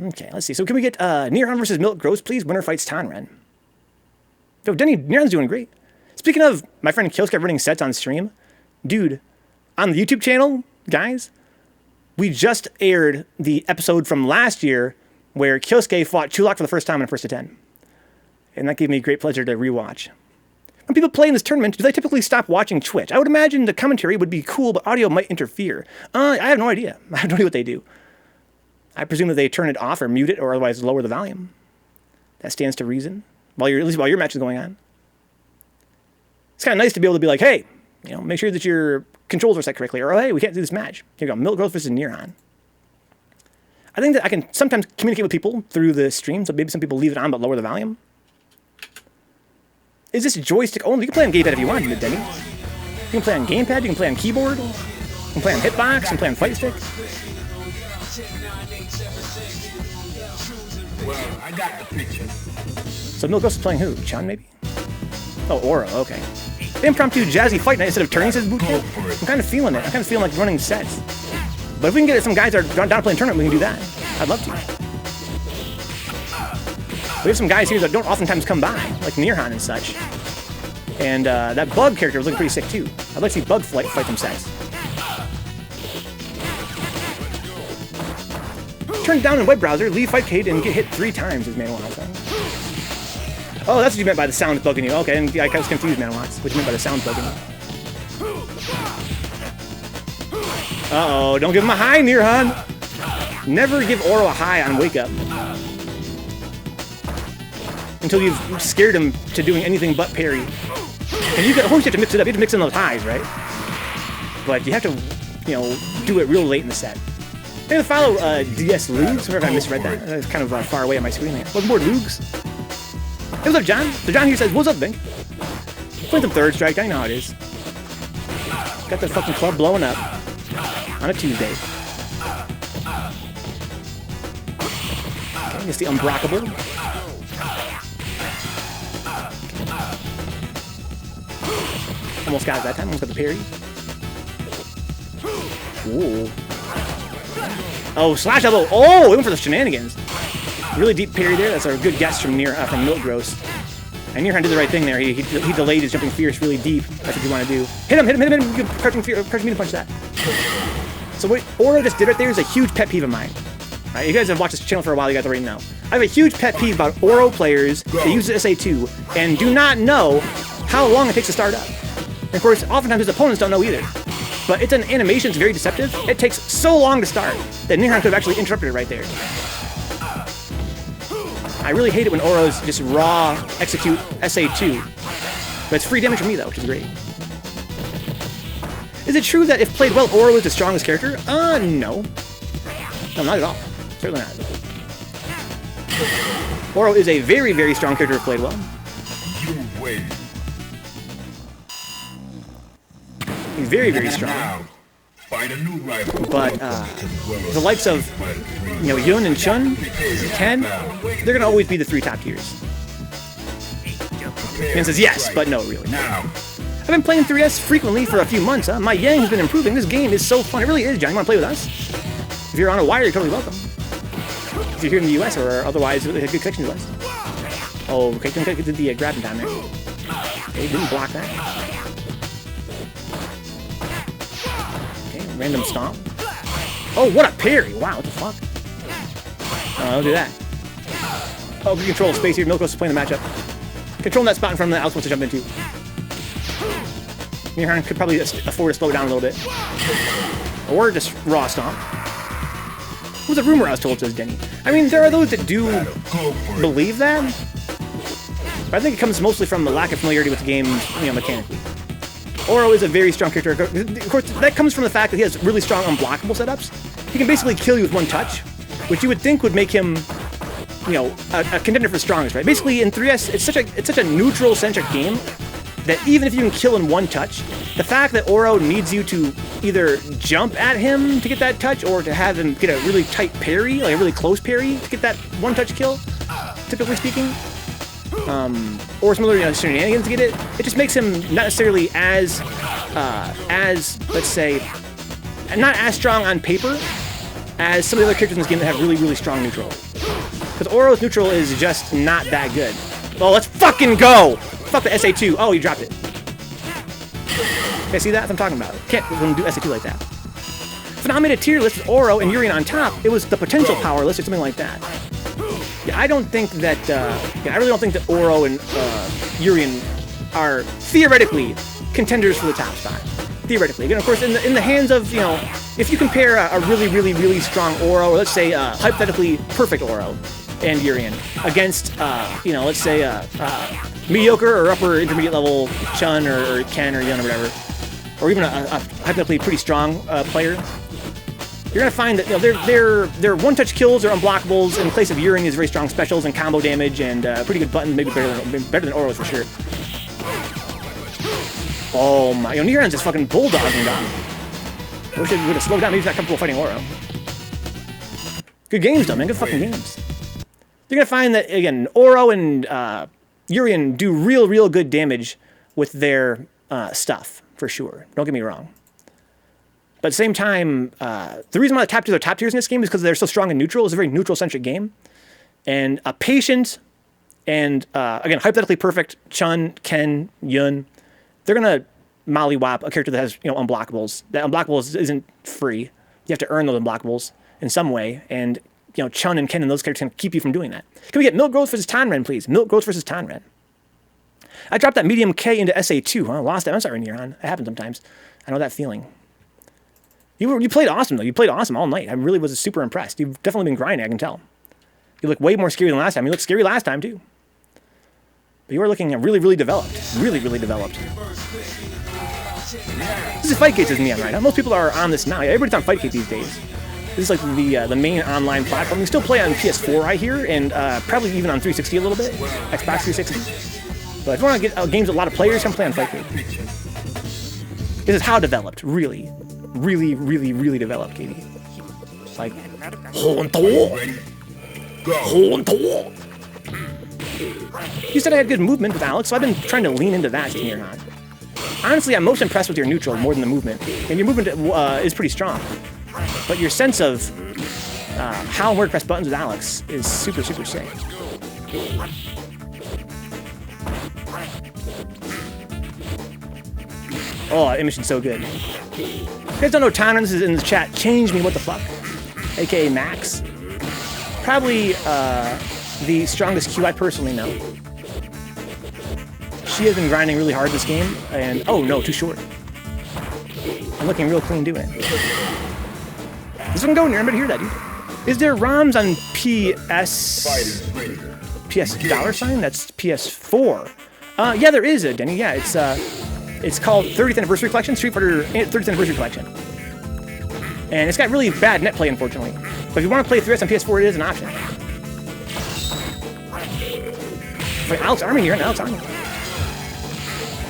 Okay, let's see. So can we get nearhan versus Milt Gross, please? Winner fights Tonren. Yo, Denny, nearhan's doing great. Speaking of my friend Kikkuhime running sets on stream, dude, on the YouTube channel, guys, we just aired the episode from last year where Kikkuhime fought Chulak for the first time in a first to 10. And that gave me great pleasure to rewatch. When people play in this tournament, do they typically stop watching Twitch? I would imagine the commentary would be cool, but audio might interfere. I have no idea. I have no idea what they do. I presume that they turn it off or mute it or otherwise lower the volume. That stands to reason. At least while your match is going on. It's kind of nice to be able to be like, hey, make sure that your controls are set correctly, or oh, hey, we can't do this match. Here you go, Milt Gross versus nearhan. I think that I can sometimes communicate with people through the stream, so maybe some people leave it on but lower the volume. Is this joystick only? You can play on gamepad if you want, Denny. You can play on gamepad, you can play on keyboard, you can play on hitbox, you can play on fight stick. Well, I got the picture. So Milt Gross is playing who? Chun, maybe? Oh, Aura, okay. Impromptu jazzy fight night instead of turning, says Bootcamp. I'm kind of feeling it. I'm kind of feeling like running sets. But if we can get some guys that are down playing tournament, we can do that. I'd love to. We have some guys here that don't oftentimes come by, like nearhan and such. And that Bug character was looking pretty sick too. I'd like to see Bug fight some sets. Turn it down in web browser, leave fightcade, and get hit 3 times, as manawatts. Oh, that's what you meant by the sound bugging you. Okay, I was confused, manawatts. What you meant by the sound bugging you. Uh-oh, don't give him a high, nearhan. Never give Oro a high on Wake Up. Until you've scared him to doing anything but parry. And you have to mix it up. You have to mix in those highs, right? But you have to, you know, do it real late in the set. I'm gonna follow DS Lugs. Wonder if I misread that. That's kind of far away on my screen there. Welcome aboard, Lugs. Hey, what's up, John? So John here says, what's up, Vink? Playing some third strike. I know how it is. Got the fucking club blowing up on a Tuesday. Okay, it's the unblockable. Almost got it that time. Almost got the parry. Ooh. Oh, slash elbow. Oh, he went for the shenanigans. Really deep parry there. That's a good guess from Milt Gross. And nearhan did the right thing there. He delayed his jumping fierce really deep. That's what you want to do. Hit him. You crouching medium punch that. So what Oro just did right there is a huge pet peeve of mine. Right, you guys have watched this channel for a while. You guys already know. I have a huge pet peeve about Oro players that use SA2 and do not know how long it takes to start up. And of course, oftentimes his opponents don't know either. But it's an animation, it's very deceptive. It takes so long to start that nearhan could have actually interrupted it right there. I really hate it when Oros just raw execute SA2. But it's free damage for me though, which is great. Is it true that if played well, Oro is the strongest character? No. No, not at all. Certainly not. Oro is a very, very strong character if played well. You win. He's very, very strong. Now, find a new rival. But the likes of, you know, Yun and Chun, Ken, they're gonna always be the three top tiers. And says yes, but no, really. I've been playing 3S frequently for a few months. My Yang has been improving. This game is so fun. It really is, John. You want to play with us? If you're on a wire, you're totally welcome. If you're here in the US or otherwise, a good connection to us. Oh, okay. Did the grabbing down there. Okay, didn't block that. Okay, random stomp. Oh, what a parry! Wow, what the fuck? Oh, don't do that. Oh, we control space here. Milt Gross is playing the matchup. Controlling that spot in front of the Alex wants to jump into. nearhan could probably afford to slow it down a little bit. Or just raw stomp. It was a rumor I was told, says Denny. I mean, there are those that do believe that. But I think it comes mostly from the lack of familiarity with the game, you know, mechanically. Oro is a very strong character. Of course, that comes from the fact that he has really strong unblockable setups. He can basically kill you with one touch, which you would think would make him, you know, a contender for strongest, right? Basically, in 3S, it's such a neutral-centric game that even if you can kill in one touch, the fact that Oro needs you to either jump at him to get that touch or to have him get a really tight parry, like a really close parry to get that one-touch kill, typically speaking, or some other, you know, shenanigans to get it, it just makes him not necessarily as let's say, not as strong on paper as some of the other characters in this game that have really, really strong neutral. Because Oro's neutral is just not that good. Well, let's fucking go! Fuck the SA2. Oh, you dropped it. Okay, see that? That's what I'm talking about. Can't let him do SA2 like that. If I made a tier list with Oro and Urien on top, it was the potential power list or something like that. Yeah, I don't think that, I really don't think that Oro and Urien are theoretically contenders for the top spot. Theoretically. Again, of course, in the hands of, you know, if you compare a really, really, really strong Oro, or let's say hypothetically perfect Oro and Urien against, you know, let's say mediocre or upper intermediate level Chun or Ken or Yun or whatever, or even a hypothetically pretty strong player, you're gonna find that, you know, their one-touch kills or unblockables in place of Urien is very strong specials and combo damage and pretty good buttons, maybe better than Oro's for sure. Oh my, you know, nearhan's just fucking bulldogging down. I wish it would have slowed down. Maybe he's not comfortable fighting Oro. Good games though, man. Good fucking games. You're gonna find that again, Oro and Urien do real good damage with their stuff for sure. Don't get me wrong. But at the same time, the reason why the top tiers are top tiers in this game is because they're so strong and neutral. It's a very neutral-centric game. And a patient and, again, hypothetically perfect Chun, Ken, Yun, they're going to mollywop a character that has, you know, unblockables. That unblockables isn't free. You have to earn those unblockables in some way. And, you know, Chun and Ken and those characters can keep you from doing that. Can we get Milt Gross versus Tonren, please? Milt Gross versus Tonren. I dropped that medium K into SA2, huh? Lost that. I'm sorry, nearhan. It happens sometimes. I know that feeling. You played awesome, though. You played awesome all night. I really was super impressed. You've definitely been grinding, I can tell. You look way more scary than last time. You looked scary last time, too. But you are looking really, really developed. Really, really developed. This is Fightgate, isn't it, right? Most people are on this now. Yeah, everybody's on Fightgate these days. This is like the main online platform. You still play on PS4, I hear, and probably even on 360 a little bit. Xbox 360. But if you want to get games with a lot of players, come play on Fightgate. This is how developed. Really, really, really, really developed, Katie. Like, you said I had good movement with Alex, so I've been trying to lean into that, nearhan. Honestly, I'm most impressed with your neutral more than the movement. And your movement is pretty strong. But your sense of how and where to press buttons with Alex is super, super sick. Oh, that image is so good. If you guys don't know Tonren, this is in the chat. Change me, what the fuck? AKA Max. Probably the strongest Q I personally know. She has been grinding really hard this game, and oh no, too short. I'm looking real clean doing it. This one going near, I'm gonna hear that, dude. Is there ROMs on PS dollar sign? That's PS4. Yeah, there is, Denny. Yeah, it's called 30th Anniversary Collection, Street Fighter 30th Anniversary Collection. And it's got really bad net play, unfortunately. But if you want to play 3S on PS4, it is an option. Wait, Alex Army here, Alex Army.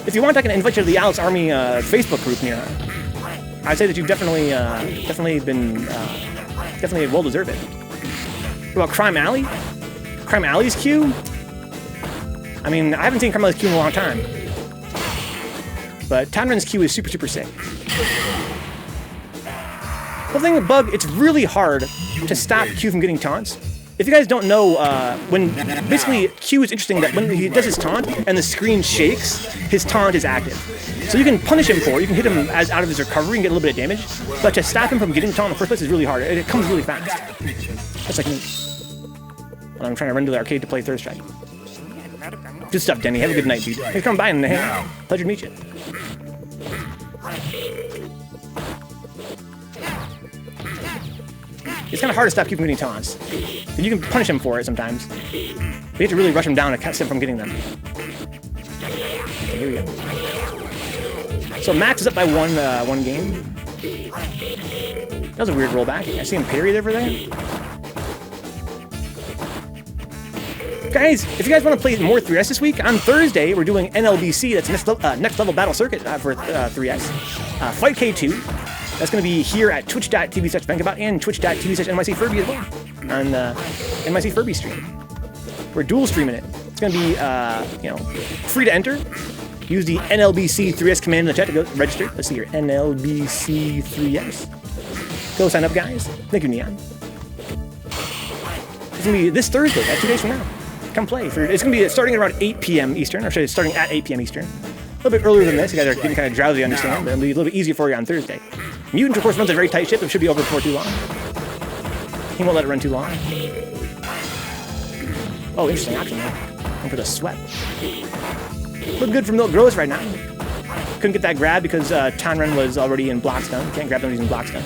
If you want, I can invite you to the Alex Army Facebook group near. I'd say that you've definitely been well deserved it. What about Crime Alley? Crime Alley's queue? I mean, I haven't seen Crime Alley's queue in a long time. But Tonren's queue is super, super sick. The thing with Bug, it's really hard to stop Q from getting taunts. If you guys don't know, when basically Q is interesting that when he does his taunt and the screen shakes, his taunt is active. So you can punish him for it, you can hit him as out of his recovery and get a little bit of damage, but to stop him from getting the taunt in the first place is really hard. It comes really fast. That's like me. When I'm trying to run to the arcade to play Third Strike. Good stuff, Denny. Have a good night, dude. Hey, come by and hang out. Pleasure to meet you. It's kind of hard to stop Q from getting taunts. You can punish him for it sometimes. But you have to really rush him down to catch him from getting them. Okay, here we go. So Max is up by one game. That was a weird rollback. I see him parry there for that. Guys, if you guys want to play more 3S this week, on Thursday we're doing NLBC. That's next level battle circuit for 3S. Fight K2. That's going to be here at twitch.tv/Vencabot and twitch.tv/NYCFurby as well on NYC Furby stream. We're dual streaming it. It's going to be, free to enter. Use the NLBC 3S command in the chat to go register. Let's see here, NLBC 3S. Go sign up, guys. Thank you, Neon. It's going to be this Thursday, 2 days from now. Come play. It's going to be starting at around 8 p.m. Eastern, or starting at 8 p.m. Eastern. A little bit earlier than this. You guys are getting kind of drowsy, I understand, but it'll be a little bit easier for you on Thursday. Mutant, of course, runs a very tight ship. It should be over before too long. He won't let it run too long. Oh, interesting option there. Going for the sweat. Looking good for Milt Gross right now. Couldn't get that grab because Tonren was already in block stun. You can't grab them using block stun.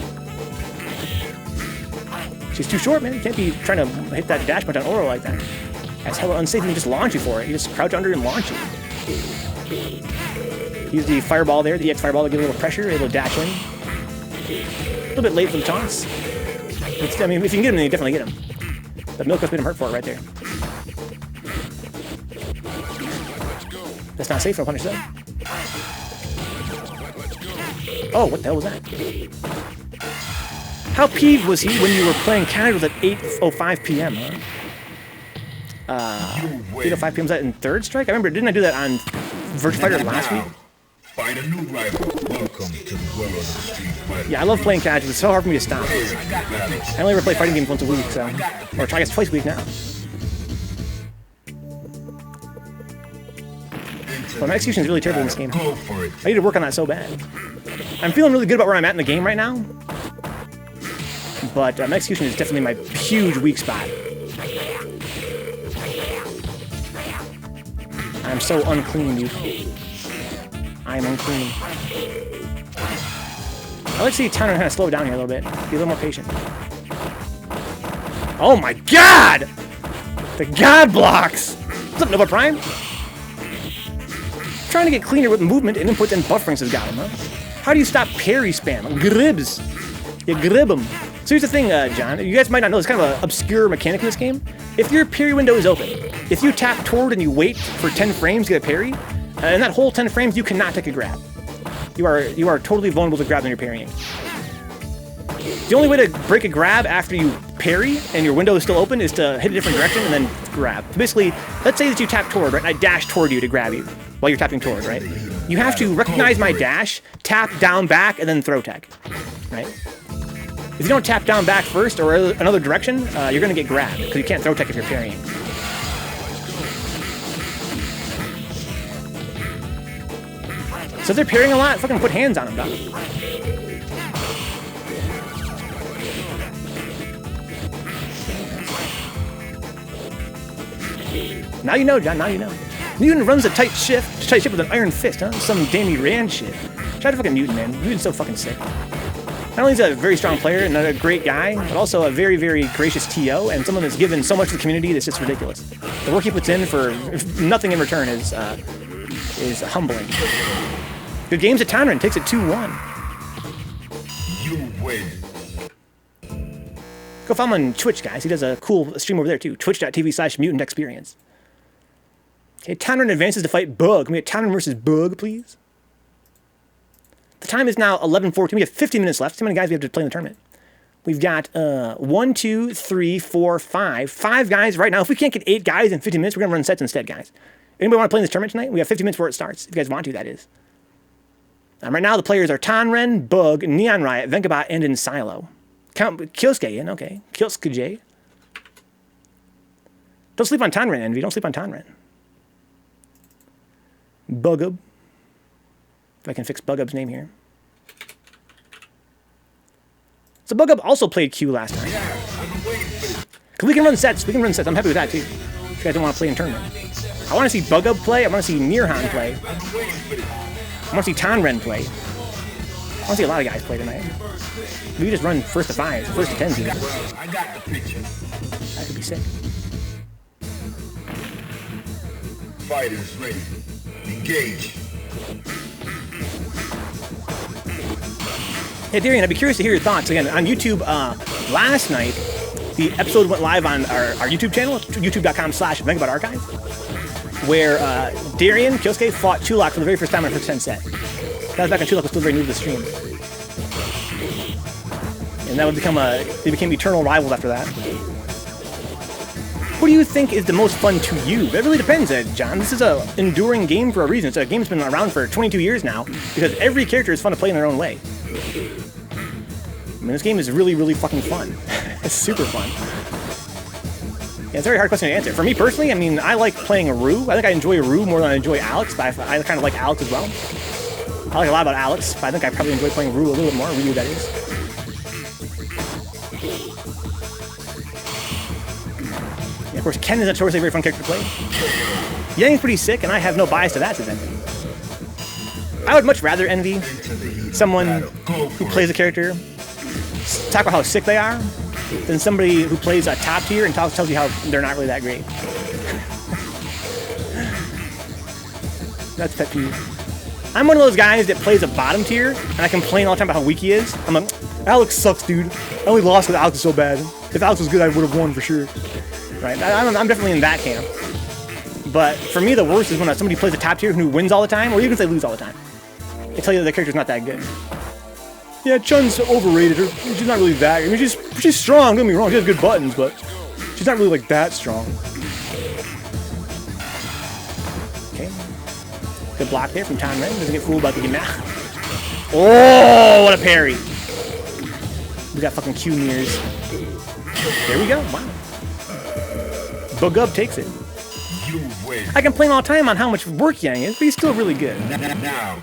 She's too short, man. You can't be trying to hit that dash punch on Oro like that. That's hella unsafe. You can just launch you for it. You just crouch under and launch you. Use the fireball there, the EX fireball to get a little pressure, able to dash in. A little bit late for the taunts. I mean, if you can get him, then you definitely get him. But Milk made him hurt for it right there. That's not safe, no punish that. Oh, what the hell was that? How peeved was he when you were playing casuals at 8:05 p.m., huh? 8:05 p.m. was that in Third Strike? I remember, didn't I do that on Virtua Fighter last week? Find a new rival. Welcome to the world of the street fighter. Yeah, I love playing casuals. It's so hard for me to stop. I only ever play fighting games once a week, so... Or I guess twice a week now. Well, my execution is really terrible in this game. I need to work on that so bad. I'm feeling really good about where I'm at in the game right now. But my execution is definitely my huge weak spot. I'm so unclean, dude. I am unclean. I like to see Tonren kind of slow down here a little bit. Be a little more patient. Oh my god! The god blocks! What's up, Nova Prime? Trying to get cleaner with movement and inputs and buffering, says got him, huh? How do you stop parry spam? Gribs. You grib them. So here's the thing, John. You guys might not know, it's kind of an obscure mechanic in this game. If your parry window is open, if you tap toward and you wait for 10 frames to get a parry, in that whole 10 frames, you cannot take a grab. You are totally vulnerable to grabs when you're parrying. The only way to break a grab after you parry and your window is still open is to hit a different direction and then grab. Basically, let's say that you tap toward, right? And I dash toward you to grab you while you're tapping toward, right? You have to recognize my dash, tap down back, and then throw tech, right? If you don't tap down back first or another direction, you're going to get grabbed because you can't throw tech if you're parrying. So if they're parrying a lot, fucking put hands on them, dog. Now you know, John, now you know. Mutant runs a tight ship with an iron fist, huh? Some Danny Rand shit. Shout out to fucking Mutant, man. Mutant's so fucking sick. Not only is he a very strong player and a great guy, but also a very, very gracious TO and someone that's given so much to the community that's just ridiculous. The work he puts in for nothing in return is humbling. Good games at Tonren, takes it 2-1. You win. Go follow him on Twitch, guys. He does a cool stream over there, too. Twitch.tv/mutantexperience. Okay, Tonren advances to fight Bug. Can we get Tonren versus Bug, please? The time is now 11:14. We have 15 minutes left. See how many guys we have to play in the tournament. We've got 1, 2, 3, 4, 5. 5 guys right now. If we can't get 8 guys in 15 minutes, we're going to run sets instead, guys. Anybody want to play in this tournament tonight? We have 15 minutes before it starts. If you guys want to, that is. Right now, the players are Tonren, Bug, neonriot, Vencabot, and Insylo. Count Kyosuke in, okay. Kyosuke. Don't sleep on Tonren, Envy. Don't sleep on Tonren. Buggub. If I can fix Buggub's name here. So Buggub also played Q last time. Because we can run sets. We can run sets. I'm happy with that, too. If you guys don't want to play in tournament. I want to see Buggub play. I want to see nearhan play. I want to see Tonren play. I want to see a lot of guys play tonight. We just run first to 5, first to 10 teams. I got the picture. That could be sick. Fighters ready. Engage. Hey, Darian, I'd be curious to hear your thoughts. Again, on YouTube, last night, the episode went live on our YouTube channel, youtube.com/Vencabot Archive, where Darian Kyosuke fought Chulak for the very first time in a first 10 set. That was back when Chulak was still very new to the stream. And that would become they became eternal rivals after that. What do you think is the most fun to you? That really depends, John. This is an enduring game for a reason. It's a game that's been around for 22 years now, because every character is fun to play in their own way. I mean, this game is really, really fucking fun. It's super fun. Yeah, it's a very hard question to answer. For me personally, I mean, I like playing a Rue. I think I enjoy a Rue more than I enjoy Alex, but I kind of like Alex as well. I like a lot about Alex, but I think I probably enjoy playing Rue a little bit more. Ryu, that is. Yeah, of course, Ken is notoriously a very fun character to play. Yang's pretty sick, and I have no bias to that, says Envy. I would much rather envy someone who plays a character, talk about how sick they are, than somebody who plays a top tier and tells you how they're not really that great. That's pet peeve. I'm one of those guys that plays a bottom tier, and I complain all the time about how weak he is. I'm like, Alex sucks, dude. I only lost because Alex is so bad. If Alex was good, I would have won for sure. Right? I'm definitely in that camp. But for me, the worst is when somebody plays a top tier who wins all the time, or even if they lose all the time. They tell you that their character's not that good. Yeah, Chun's overrated. She's not really that. I mean, she's strong. Don't get me wrong. She has good buttons, but she's not really like that strong. Okay. Good block there from Tonren. Doesn't get fooled by the game. Oh, what a parry! We got fucking Q mirrors. There we go. Wow. Buggub takes it. I complain all the time on how much work Yang is, but he's still really good. Now,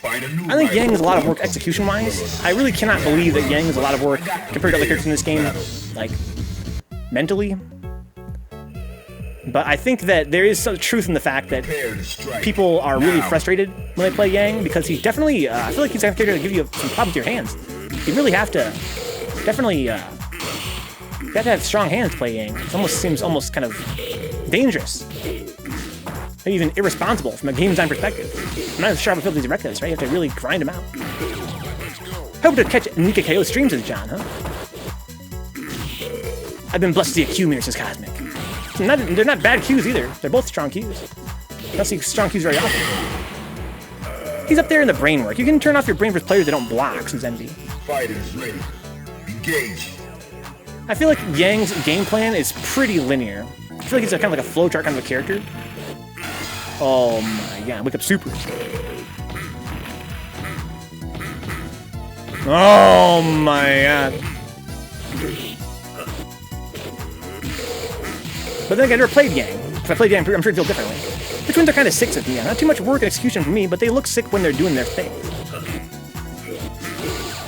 find a new I think Yang is a lot of work execution-wise. I really cannot believe that Yang is a lot of work compared to other characters in this game, like, mentally. But I think that there is some truth in the fact that Prepare to strike. people are really Now. frustrated when they play Yang because he's definitely, I feel like he's the character to give you some problems with your hands. You really have to, definitely, you have to have strong hands to play Yang. It almost seems almost kind of dangerous. Maybe even irresponsible from a game design perspective. I'm not sure how I feel these directives, right? You have to really grind them out. Hope to catch Nika KO streams with John, huh? I've been blessed to see a Q mirror, says Cosmic. They're not bad Qs either. They're both strong Qs. I don't see strong Qs very often. He's up there in the brain work. You can turn off your brain for players that don't block, says Envy. Fighters ready. Engage. I feel like Yang's game plan is pretty linear. I feel like he's kind of like a flowchart kind of a character. Oh my god, wake up super. Oh my god. But then again, I never played Yang. If I played Yang, I'm sure it'd feel differently. The twins are kind of sick with me. Not too much work and execution for me, but they look sick when they're doing their thing.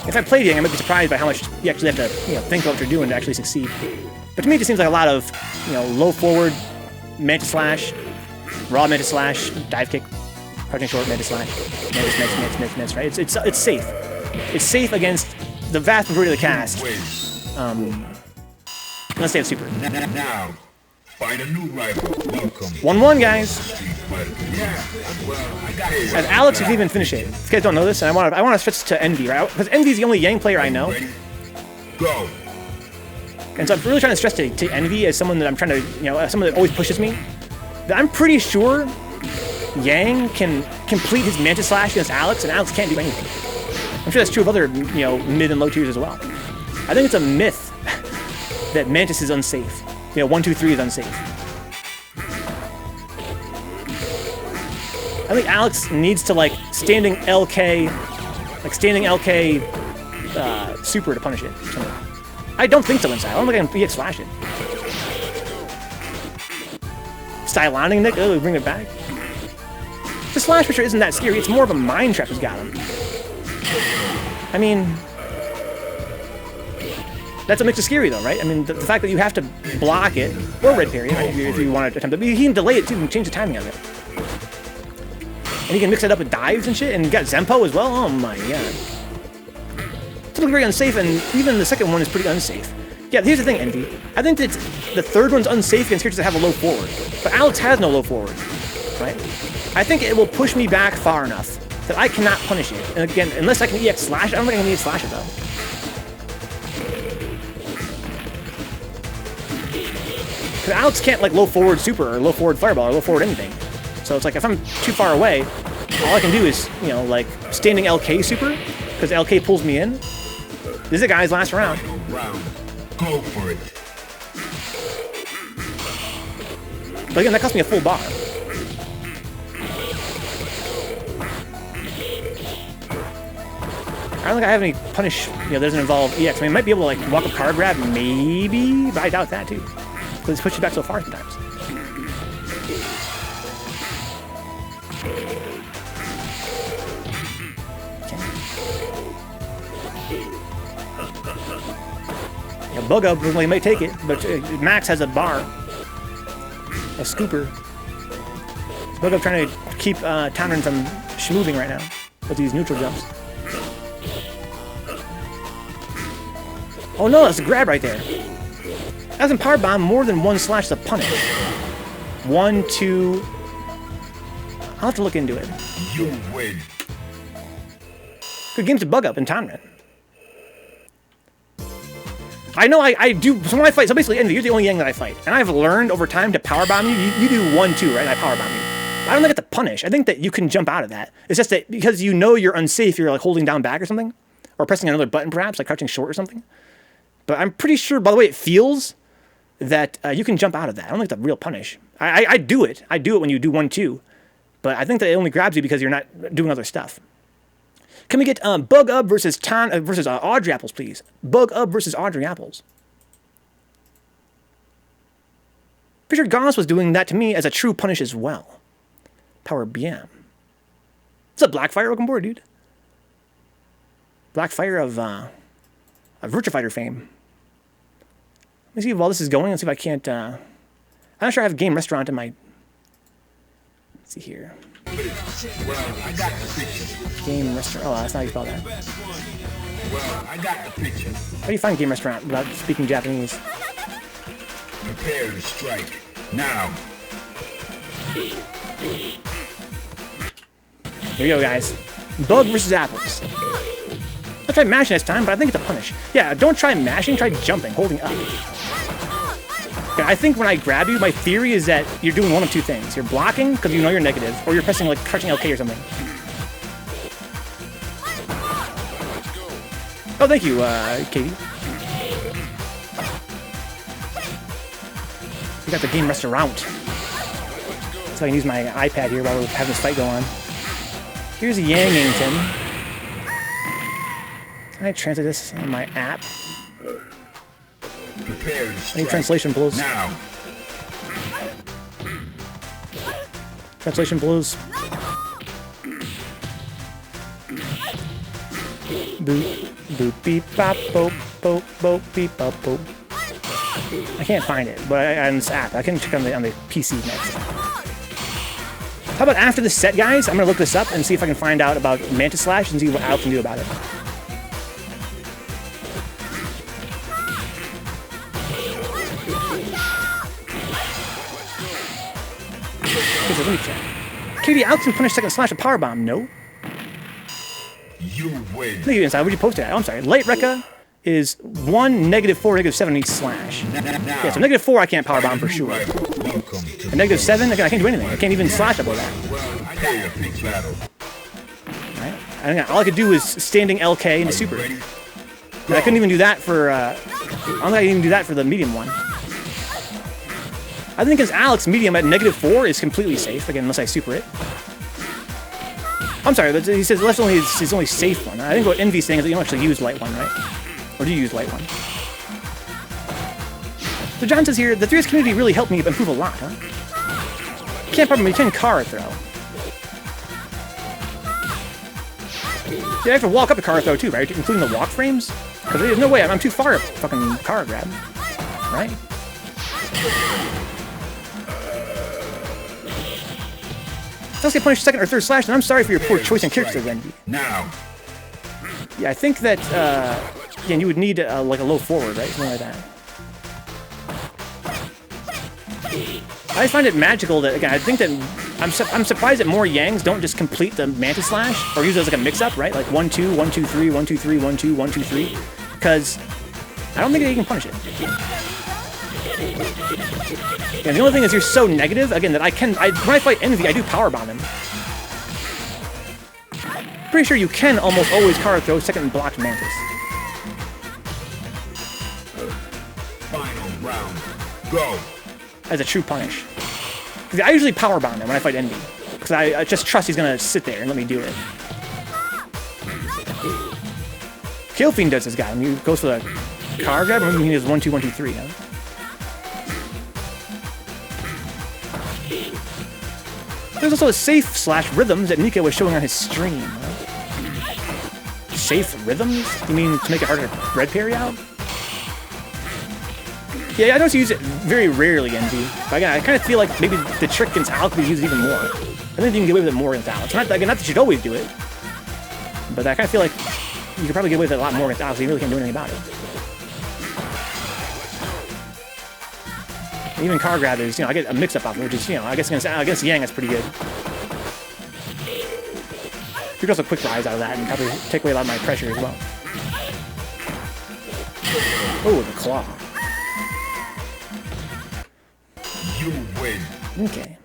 If I played Yang, I might be surprised by how much you actually have to, think about what you're doing to actually succeed. But to me, it just seems like a lot of, low forward, mantis slash, raw mantis slash, dive kick, crouching short, mantis slash, mantis, right? It's safe. It's safe against the vast majority of the cast. Unless they have super. Now, find a new rival. Welcome. 1-1, guys. Yeah. Well, I got it. And Alex didn't even finish it. If you guys don't know this, and I want to switch to Envy, right? Because Envy's the only Yang player I know. Ready? Go. And so I'm really trying to stress to Envy as someone that I'm trying to, as someone that always pushes me, that I'm pretty sure Yang can complete his Mantis Slash against Alex, and Alex can't do anything. I'm sure that's true of other, mid and low tiers as well. I think it's a myth that Mantis is unsafe. 1, 2, 3 is unsafe. I think Alex needs to standing LK super to punish it. I don't think so, Insylo. I don't think I can EX slash it. Styloning Nick, oh, bring it back. The slash picture isn't that scary. It's more of a mind trap who's got him. I mean, that's what makes it scary, though, right? I mean, the fact that you have to block it, or red parry, right, if you want to attempt it. But he can delay it, too, and change the timing of it. And he can mix it up with dives and shit, and you got Zempo as well? Oh, my god. It's looking very unsafe, and even the second one is pretty unsafe. Yeah, here's the thing, Envy. I think that the third one's unsafe against characters that have a low forward. But Alex has no low forward, right? I think it will push me back far enough that I cannot punish it. And again, unless I can EX slash it, I don't think I can EX slash it, though. Because Alex can't, low forward super, or low forward fireball, or low forward anything. So it's if I'm too far away, all I can do is, standing LK super, because LK pulls me in. This is the guy's last round. Go for it. But again, that cost me a full bar. I don't think I have any punish, that doesn't involve EX. I mean, I might be able to, walk up card grab, maybe, but I doubt that, too. Because it pushes you back so far sometimes. Yeah, Buggub looks like he might take it, but Max has a bar. A scooper. Buggub trying to keep Tonren from schmooving right now with these neutral jumps. Oh no, that's a grab right there. That doesn't power bomb more than one slash to punish. 1, 2. I'll have to look into it. You win. Good games to Buggub and Tonren. I know I do, so when I fight, so basically, Envy, you're the only Yang that I fight. And I've learned over time to power bomb you. You do 1, 2, right? And I power bomb you. I don't think it's a punish. I think that you can jump out of that. It's just that because you're unsafe, you're holding down back or something. Or pressing another button perhaps, like crouching short or something. But I'm pretty sure, by the way it feels, that you can jump out of that. I don't think it's a real punish. I do it. I do it when you do 1, 2. But I think that it only grabs you because you're not doing other stuff. Can we get Buggub versus AudreyApples, please? Buggub versus AudreyApples. Pretty sure Goss was doing that to me as a true punish as well. Power BM. What's up, Blackfire? Welcome aboard, dude. Blackfire of Virtua Fighter fame. Let me see while this is going. Let's see if I can't. I'm not sure I have Game Restaurant in my... Let's see here. Well, I got the picture. Game Restaurant. Oh, that's not how you spell that. Well, I got the picture. How do you find Game Restaurant without speaking Japanese? Prepare to strike. Now. Here we go, guys. Bug versus apples. I'll try mashing this time, but I think it's a punish. Yeah, don't try mashing, try jumping, holding up. Okay, I think when I grab you, my theory is that you're doing one of two things. You're blocking, because you know you're negative, or you're pressing, like, crouching LK or something. Oh, thank you, Katie. We got the Game Restaurant. So I can use my iPad here while we're having this fight go on. Here's Yangington. Can I translate this on my app? Prepare to Any strike. translation blows? Now. Translation blows. Boop, boop, beep, bop, boop, boop, boop, beep, bop, boop. I can't find it, but on this app, I can check on the PC next. How about after this set, guys? I'm gonna look this up and see if I can find out about Mantis Slash and see what Alex can do about it. Okay, so let me check. Katie, Alex can punish second slash with power bomb. No. You win. Thank you, Inside. Where'd you post it at? Oh, I'm sorry. Light Rekka is 1, -4, -7 each slash. Yeah, so -4 I can't power bomb for sure. Welcome And -7, I can't do anything. I can't even slash up with that. Prepare a big battle. Right? I think all I could do is standing LK into super. Ready? And I couldn't even do that for. I don't think I can even do that for the medium one. I think as Alex, medium at -4 is completely safe again, unless I super it. I'm sorry, but he says that's only his only safe one. I think what Envy's saying is that you don't actually use light one, right? Or do you use light one? So John says here, the 3S community really helped me improve a lot, huh? You can't problem, you can car throw. Yeah, I have to walk up a car throw too, right? Including the walk frames? Because there's no way, I'm too far to fucking car grab. Right? If I get punished second or third slash, then I'm sorry for your poor choice in character, Envy. Now. Yeah, I think that, again, you would need, like, a low forward, right? Something like that. I find it magical that, again, I think that, I'm surprised that more Yangs don't just complete the Mantis Slash, or use it as, like, a mix-up, right? Like, 1-2, 1-2-3, 1-2-3, 1-2, 1-2-3. Because I don't think that you can punish it. Yeah, the only thing is you're so negative, again, that when I fight Envy, I do power bomb him. Pretty sure you can almost always car throw second blocked Mantis. Final round. Go. As a true punish. Because I usually power bomb him when I fight Envy. Because I just trust he's gonna sit there and let me do it. Kill Fiend does this guy. When he goes for the car grab, or he does 1-2, 1-2-3, huh? There's also a safe slash rhythms that Nika was showing on his stream. Huh? Safe rhythms? You mean to make it harder to red parry out? Yeah, I don't use it very rarely, Envy. But again, I kind of feel like maybe the trick against Alex could be used even more. I think you can get away with it more against Alex. Not that you'd always do it, but I kind of feel like you could probably get away with it a lot more against Alex. You really can't do anything about it. Even car grab is, I get a mix-up off it, which is, I guess against Yang, that's pretty good. You could also quick rise out of that and probably take away a lot of my pressure as well. Oh, the claw. You win. Okay.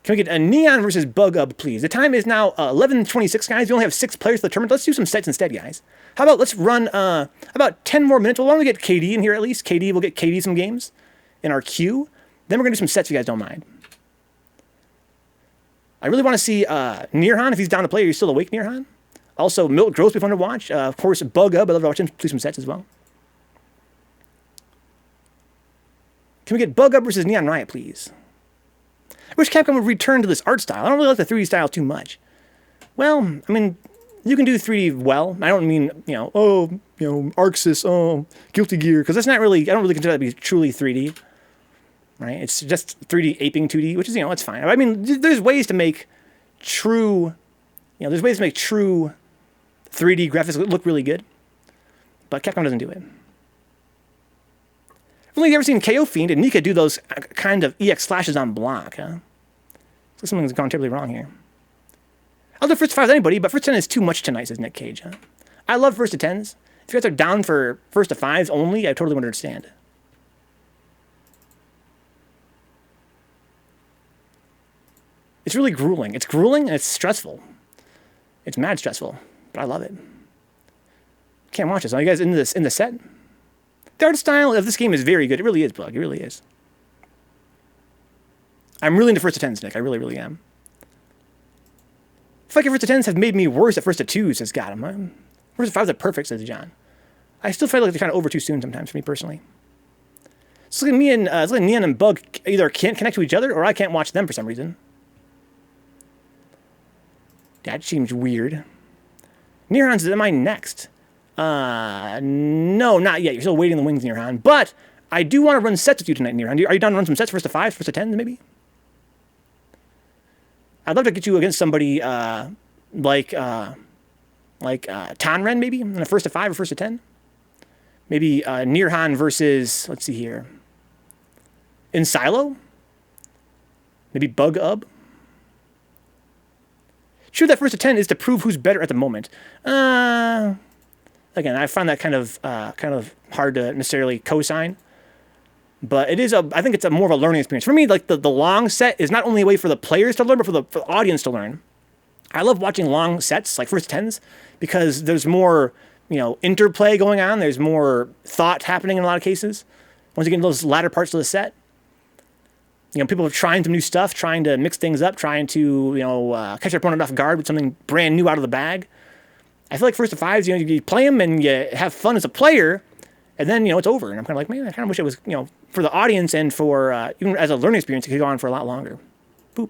Can we get a Neon versus Buggub, please? The time is now 11:26, guys. We only have 6 players for the tournament. Let's do some sets instead, guys. How about let's run about 10 more minutes. We'll only get KD in here at least. We'll get KD some games in our queue. Then we're going to do some sets if you guys don't mind. I really want to see nearhan, if he's down to play. Are you still awake, nearhan? Also, Milt Gross, be fun to watch. Of course, Buggub. I love to watch him do some sets as well. Can we get Buggub versus neonriot, please? I wish Capcom would return to this art style. I don't really like the 3D style too much. Well, I mean, you can do 3D well. I don't mean, Arxis, Guilty Gear, because that's not really, I don't really consider that to be truly 3D. right? It's just 3D aping 2D, which is, you know, it's fine. I mean, there's ways to make true, you know, there's ways to make true 3D graphics look really good, but Capcom doesn't do it. I've only ever seen KO Fiend and Nika do those kind of EX slashes on block, huh? So something's gone terribly wrong here. I'll do first to 5 with anybody, but first to 10 is too much tonight, says Nick Cage, huh? I love first to 10s. If you guys are down for first to 5s only, I totally would understand. It's really grueling. It's grueling and it's stressful. It's mad stressful, but I love it. Can't watch this. Are you guys in the set? The art style of this game is very good. It really is, Bug. It really is. I'm really into first to 10s, Nick. I really, really am. I feel like first to 10s have made me worse at first to 2s, says Gotham. First to 5s are perfect, says John. I still feel like they're kind of over too soon sometimes for me personally. So look at me and it's like Neon and Bug either can't connect to each other or I can't watch them for some reason. That seems weird. nearhan's am I next? No, not yet. You're still waiting in the wings, nearhan. But I do want to run sets with you tonight, nearhan. Are you down to run some sets, first to 5s, first to 10s, maybe? I'd love to get you against somebody like Tonren, maybe, in a first to 5 or first to 10. Maybe nearhan versus, let's see here, Insylo. Maybe Buggub. Sure, that first to 10 is to prove who's better at the moment. Again, I find that kind of hard to necessarily co-sign. But it is I think it's more of a learning experience. For me, like the long set is not only a way for the players to learn, but for the audience to learn. I love watching long sets, like first 10s, because there's more, you know, interplay going on. There's more thought happening in a lot of cases. Once you get into those latter parts of the set, you know, people are trying some new stuff, trying to mix things up, trying to, you know, catch their opponent off guard with something brand new out of the bag. I feel like first to 5s, you know, you play them and you have fun as a player, and then, you know, it's over. And I'm kind of like, man, I kind of wish it was, you know, for the audience and for, even as a learning experience, it could go on for a lot longer. Boop.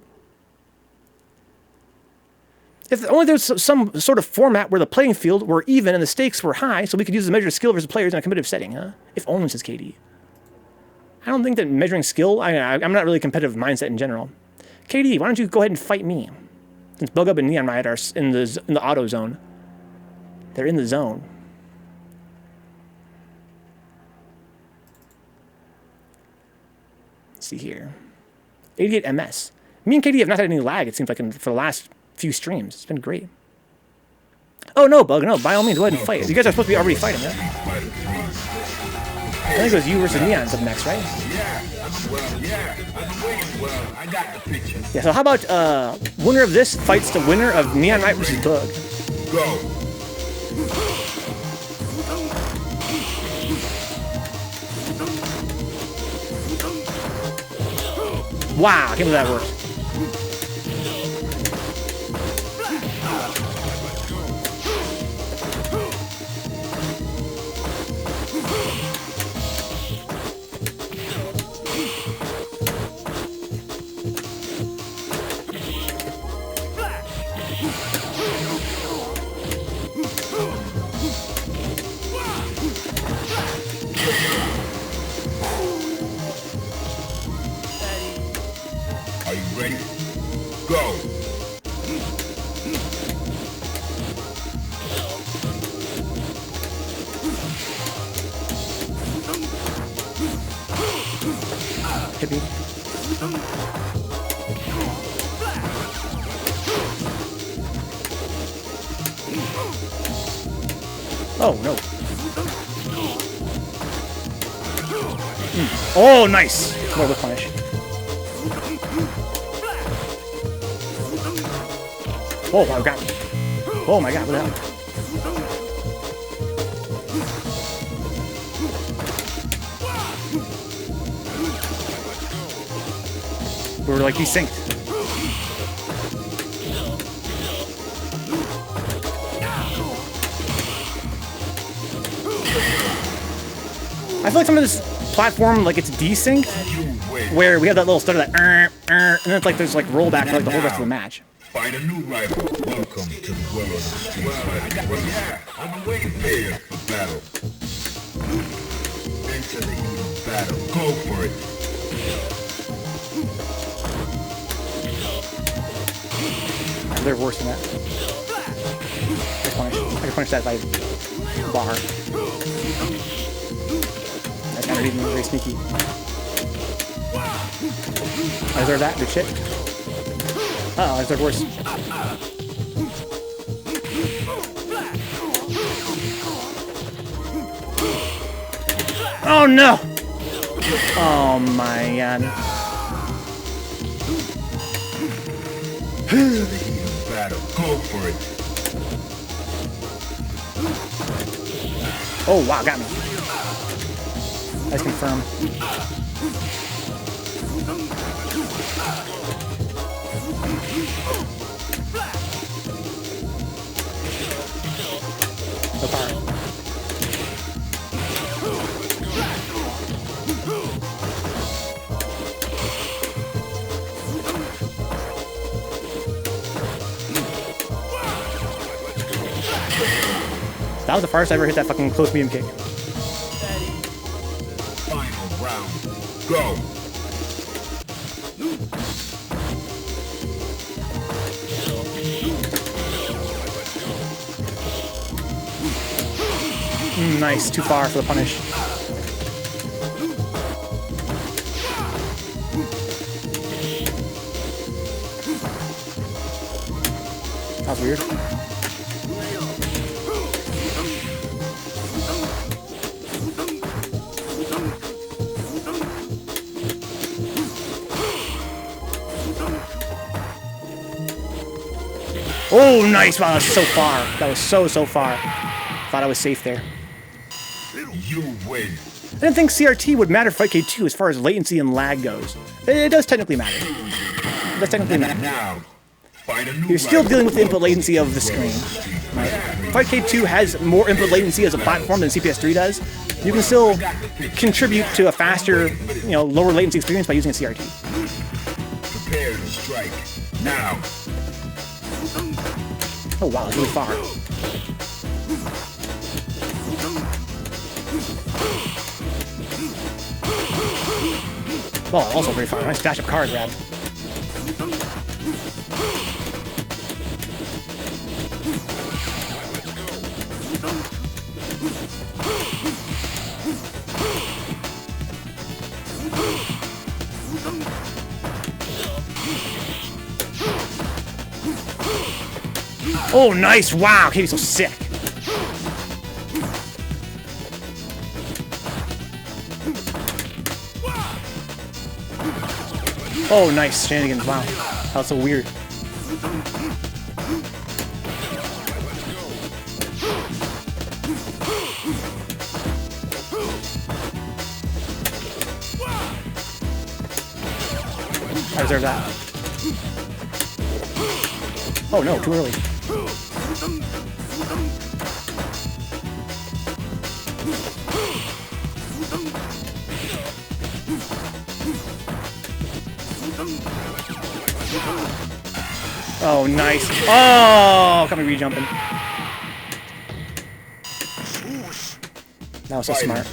If only there was some sort of format where the playing field were even and the stakes were high, so we could use the measure of skill versus players in a competitive setting, huh? If only, says KD. I don't think that measuring skill, I'm not really a competitive mindset in general. KD, why don't you go ahead and fight me? Since Buggub and neonriot are in the auto zone. They're in the zone. Let's see here. 88 MS. Me and KD have not had any lag, it seems like, for the last few streams. It's been great. Oh, no, Bug, no. By all means, go ahead and fight. You guys are supposed to be already fighting, huh? I think it was you versus Neon's up next, right? I got the picture. Yeah, so how about winner of this fights the winner of neonriot versus Bug? Go. Wow, I can't believe that worked. Are you ready? Go. Hit me. Oh, no. Oh, nice. More with punish. Oh my god. Oh my god, what the hell? We were like desynced. I feel like some of this platform, like it's desynced, where we have that little stutter that and then it's like there's like rollback for like the whole rest of the match. Find a new rival. Welcome to the world of the street fighter. I've been waiting for battle. Enter the heat of battle. Go for it. They're worse than that. I can punish that by bar. That kind of even very sneaky. I deserve that. Good shit. Uh-oh, I deserve worse. Oh no! Oh my god. Battle. Go for it. Oh wow, got me. Let's confirm. So far. That was the farthest I ever hit that fucking close medium kick. Final round. Go. Nice, too far for the punish. That was weird. Oh, nice! Wow, that was so far. That was so far. Thought I was safe there. You win. I didn't think CRT would matter for Fight K2 as far as latency and lag goes. It does technically matter. It does technically matter. Now, find a new You're still dealing with the input latency of the screen. Right? Fight K2 has more input latency as a platform than CPS3 does. You can still contribute to a faster, lower latency experience by using a CRT. Prepare to strike. Now. Oh wow, that's really far. Oh, also very far. Nice dash up card grab. Oh, nice! Wow, Katie's so sick. Oh, nice shenanigans! Wow, that was so weird. I deserve that. Oh no, too early. Oh, nice. Oh, come re-jumping. That was so smart.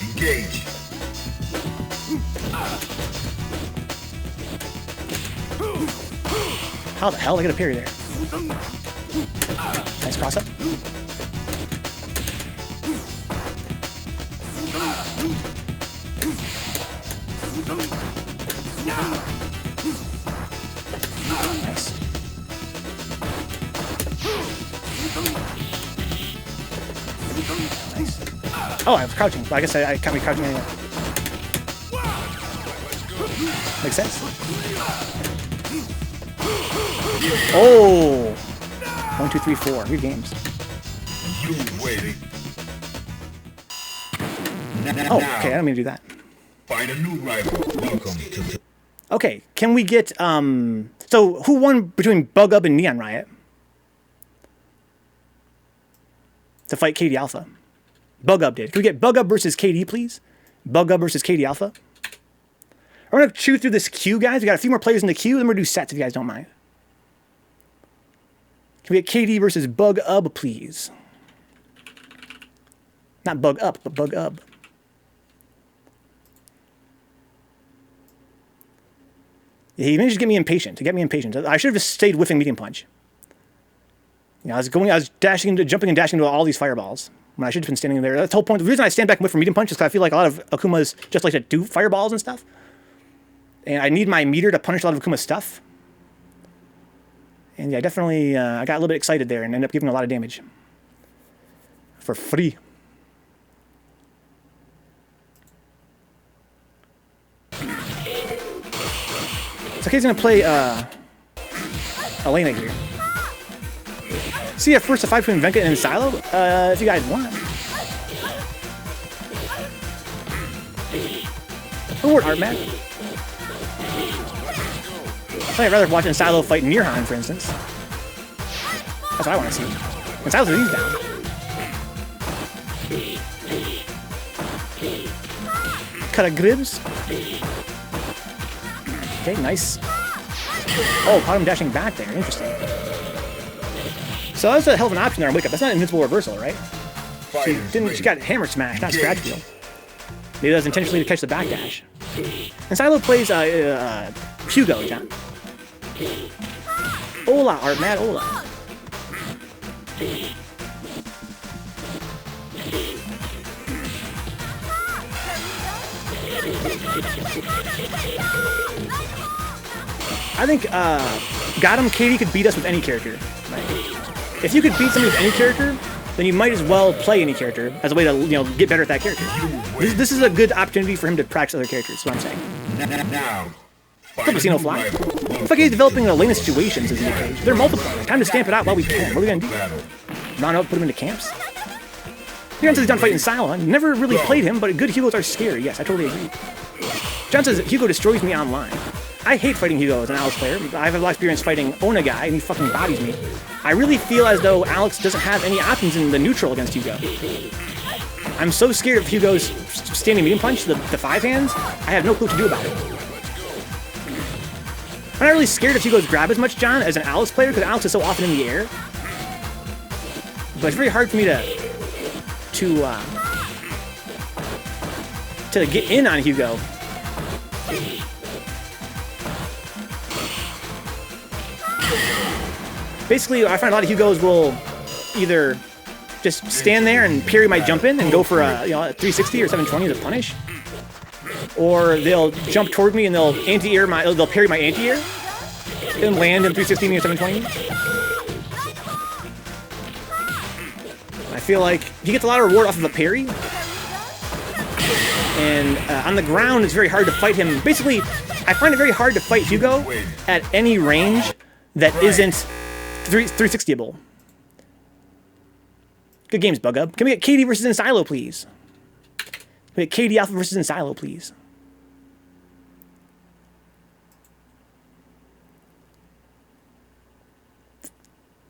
Engage. How the hell did I get a parry there? Nice cross up. Nice. Nice. Oh, I was crouching. Well, I guess I can't be crouching anyway. Makes sense. Oh! 1, 2, 3, 4. Good games. You waiting. Oh, okay, I don't mean to do that. Find a new rival. Welcome to... Okay, can we get, so who won between Buggub and neonriot? To fight KD Alpha. Buggub did. Can we get Buggub versus KD, please? Buggub versus KD Alpha. We're going to chew through this queue, guys. We got a few more players in the queue, then we're going to do sets if you guys don't mind. Can we get KD versus Buggub, please? Not Bug Up, but Buggub. He managed to get me impatient. I should have just stayed whiffing medium punch. You know, I was jumping and dashing into all these fireballs when I should have been standing there. That's the whole point. The reason I stand back and whiff for medium punch is because I feel like a lot of Akumas just like to do fireballs and stuff. And I need my meter to punish a lot of Akuma's stuff. And yeah, definitely, I got a little bit excited there and ended up giving a lot of damage. For free. So he's going to play Elena here. See, at first a fight between Venka and Insylo, if you guys want. Reward art, man. I'd rather watch Insylo fight Nearhan, for instance. That's what I want to see. Insylo's these down. Cut a gribs. Okay, nice. Oh, caught him dashing back there. Interesting. So that's a hell of an option there on Wake Up. That's not an invincible reversal, right? She got hammer smash, not scratch wheel. Maybe that was intentionally to catch the backdash. Insylo plays Hugo, John. Hola, art mad, hola. I think Gotham Katie could beat us with any character. Right? If you could beat somebody with any character, then you might as well play any character as a way to get better at that character. This is a good opportunity for him to practice other characters. Is what I'm saying. Now, Casino Fly. It's like he's developing Elena situations in the cage. They're multiplying. Time to stamp it out while we can. What are we gonna do? Run out, put him into camps. John says he's done fighting Insylo. Never really played him, but good Hugos are scary. Yes, I totally agree. John says Hugo destroys me online. I hate fighting Hugo as an Alex player. I have a lot of experience fighting Onagai, and he fucking bodies me. I really feel as though Alex doesn't have any options in the neutral against Hugo. I'm so scared of Hugo's standing medium punch, the 5 hands, I have no clue what to do about it. I'm not really scared of Hugo's grab as much, John, as an Alex player, because Alex is so often in the air. But it's very hard for me to get in on Hugo. Basically, I find a lot of Hugos will either just stand there and parry my jump in and go for a 360 or 720 as a punish, or they'll jump toward me and they'll parry my anti-air and land in 360 or 720. I feel like he gets a lot of reward off of a parry, and on the ground it's very hard to fight him. Basically, I find it very hard to fight Hugo at any range that isn't 360able. Good games, Buggub. Can we get Katie versus Insylo, please? Can we get Katie Alpha versus Insylo, please?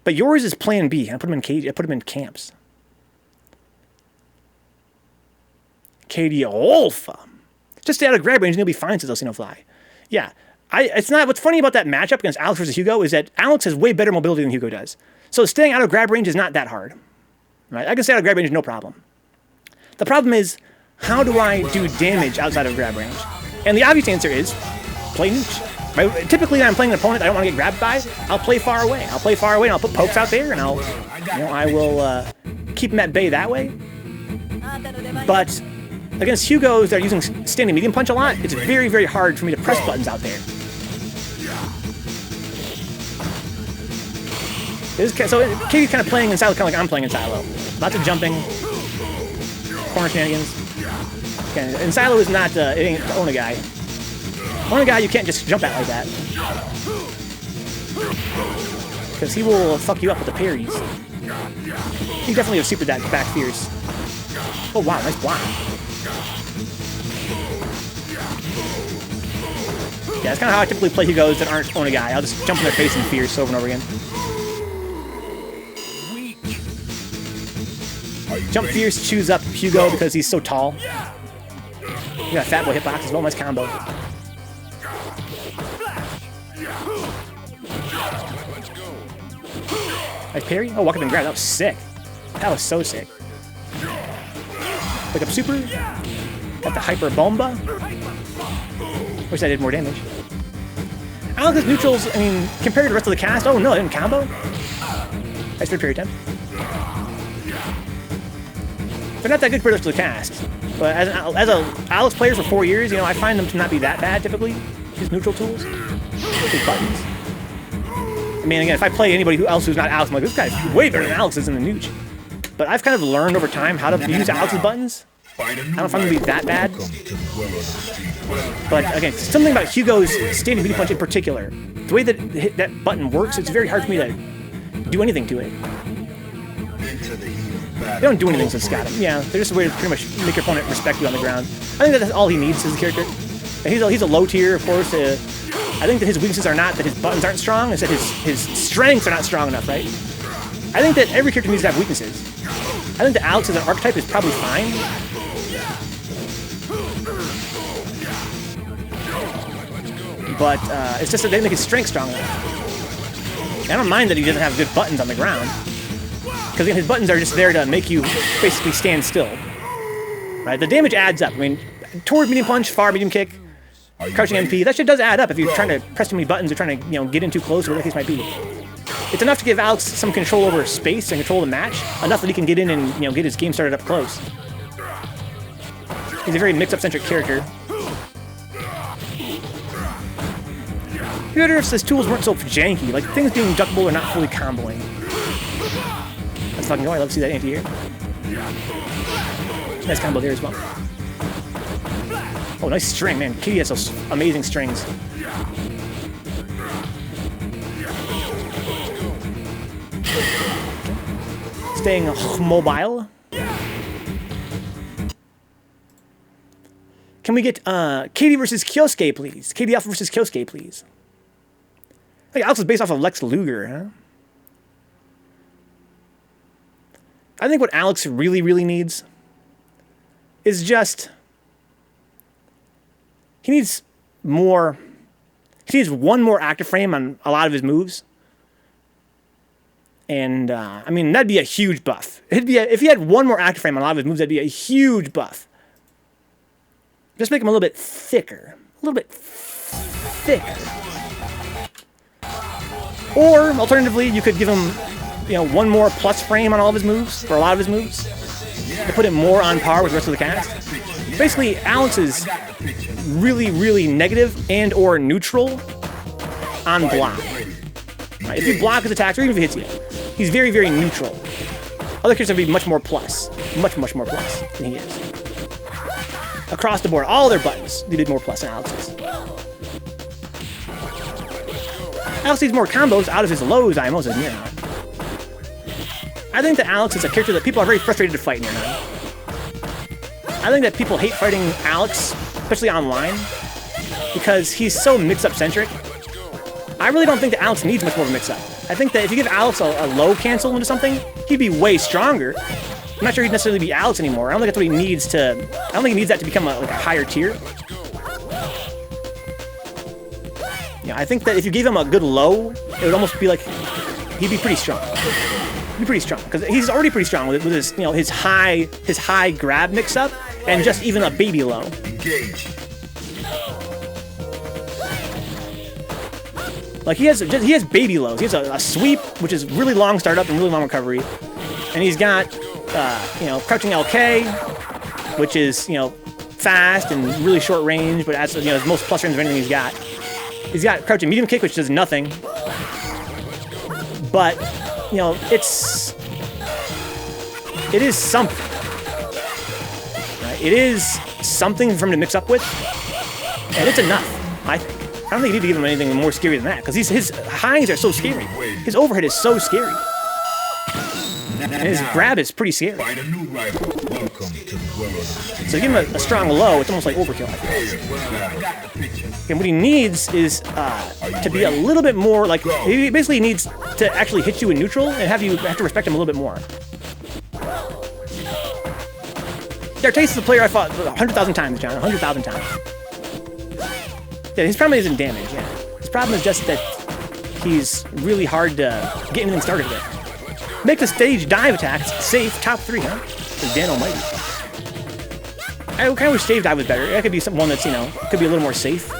But yours is Plan B. I put him in cage. I put him in camps. Katie Alpha. Just stay out of grab range and you'll be fine, says Casino Fly. Yeah. It's not. What's funny about that matchup against Alex versus Hugo is that Alex has way better mobility than Hugo does. So staying out of grab range is not that hard. Right? I can stay out of grab range, no problem. The problem is, how do I do damage outside of grab range? And the obvious answer is, play niche. Right? Typically, when I'm playing an opponent I don't want to get grabbed by, I'll play far away. I'll play far away and I'll put pokes out there and I will keep them at bay that way. But against Hugos that are using standing medium punch a lot, it's very, very hard for me to press buttons out there. So Katie's kind of playing Insylo kind of like I'm playing Insylo. Lots of jumping, corner shenanigans. Okay, Insylo is not, it ain't Onagai. Onagai you can't just jump at like that. Because he will fuck you up with the parries. He definitely have supered that back fierce. Oh wow, nice block. Yeah, that's kind of how I typically play Hugos that aren't Onagai. I'll just jump in their face and fierce over and over again. Jump fierce, chews up Hugo because he's so tall. You got a fat boy hitbox as well, nice combo. Nice parry. Oh, walk up and grab. That was sick. That was so sick. Pick up super. Got the hyper bomba. Wish I did more damage. Alex's neutrals, I mean, compared to the rest of the cast, oh no, they didn't combo. Nice for period time. They're not that good for the rest of the cast. But as a Alex player for 4 years, you know, I find them to not be that bad typically. His neutral tools. His buttons. I mean, again, if I play anybody else who's not Alex, I'm like, this guy's way better than Alex is in the nooch. But I've kind of learned over time how to use Alex's buttons. I don't find them to be that bad. But again, something about Hugo's standing meaty punch in particular. The way that that button works, it's very hard for me to do anything to it. They don't do anything since got him. Yeah, they're just a way to pretty much make your opponent respect you on the ground. I think that's all he needs as a character. And he's a low tier, of course. I think that his weaknesses are not that his buttons aren't strong, it's that his strengths are not strong enough, right? I think that every character needs to have weaknesses. I think that Alex as an archetype is probably fine. But it's just that they make his strength strong enough. I don't mind that he doesn't have good buttons on the ground. Because his buttons are just there to make you basically stand still. Right? The damage adds up. I mean, toward medium punch, far medium kick, crouching MP, that shit does add up if you're trying to press too many buttons or trying to, you know, get in too close or whatever the case might be. It's enough to give Alex some control over space and control the match, enough that he can get in and, you know, get his game started up close. He's a very mix-up-centric character. You wonder if his tools weren't so janky, like things being duckable or not fully comboing. Let's fucking go, I love to see that anti-air. Nice combo there as well. Oh, nice string, man. Kitty has those amazing strings. Staying mobile. Can we get Katie versus Kyosuke, please? Katie Alpha versus Kyosuke, please. I think Alex is based off of Lex Luger, huh? I think what Alex really, really needs is just... He needs more... He needs one more active frame on a lot of his moves. And, I mean, that'd be a huge buff. If he had one more active frame on a lot of his moves, that'd be a huge buff. Just make him a little bit thicker. A little bit thicker. Or, alternatively, you could give him, you know, one more plus frame on all of his moves, or a lot of his moves, to put him more on par with the rest of the cast. Basically, Alex is really, really negative and or neutral on block. Right? If you block his attacks, or even if he hits you, he's very, very neutral. Other characters would be much more plus. Much, much more plus than he is. Across the board, all their buttons, they did more plus than Alex's. Alex needs more combos out of his lows, IMOs, as nearhan. I think that Alex is a character that people are very frustrated to fight nearhan. I think that people hate fighting Alex, especially online, because he's so mix-up centric. I really don't think that Alex needs much more of a mix-up. I think that if you give Alex a low cancel into something, he'd be way stronger. I'm not sure he'd necessarily be Alex anymore. I don't think that's what he needs to... I don't think he needs that to become like a higher tier. Yeah, I think that if you gave him a good low, it would almost be like... He'd be pretty strong. He'd be pretty strong, because he's already pretty strong with his, you know, his high grab mix-up, and just even a baby low. Engage. Like, he has baby lows. He has a sweep, which is really long startup and really long recovery. And he's got, you know, crouching LK, which is, you know, fast and really short range, but that's, you know, his most plus range of anything he's got. He's got crouching medium kick, which does nothing. But, you know, it is something. Right? It is something for him to mix up with, and it's enough, I think. I don't think you need to give him anything more scary than that, because his highs are so scary. His overhead is so scary. And his grab is pretty scary. So give him a strong low, it's almost like overkill, I feel. And what he needs is to be a little bit more, like, he basically needs to actually hit you in neutral and have to respect him a little bit more. Dartace is a player I fought 100,000 times, John, 100,000 times. Yeah, his problem isn't damage, yeah. His problem is just that he's really hard to get anything started with. Make the stage dive attacks safe, top 3, huh? Like Dan Almighty. I kind of wish stage dive was better. That could be one that's, you know, could be a little more safe.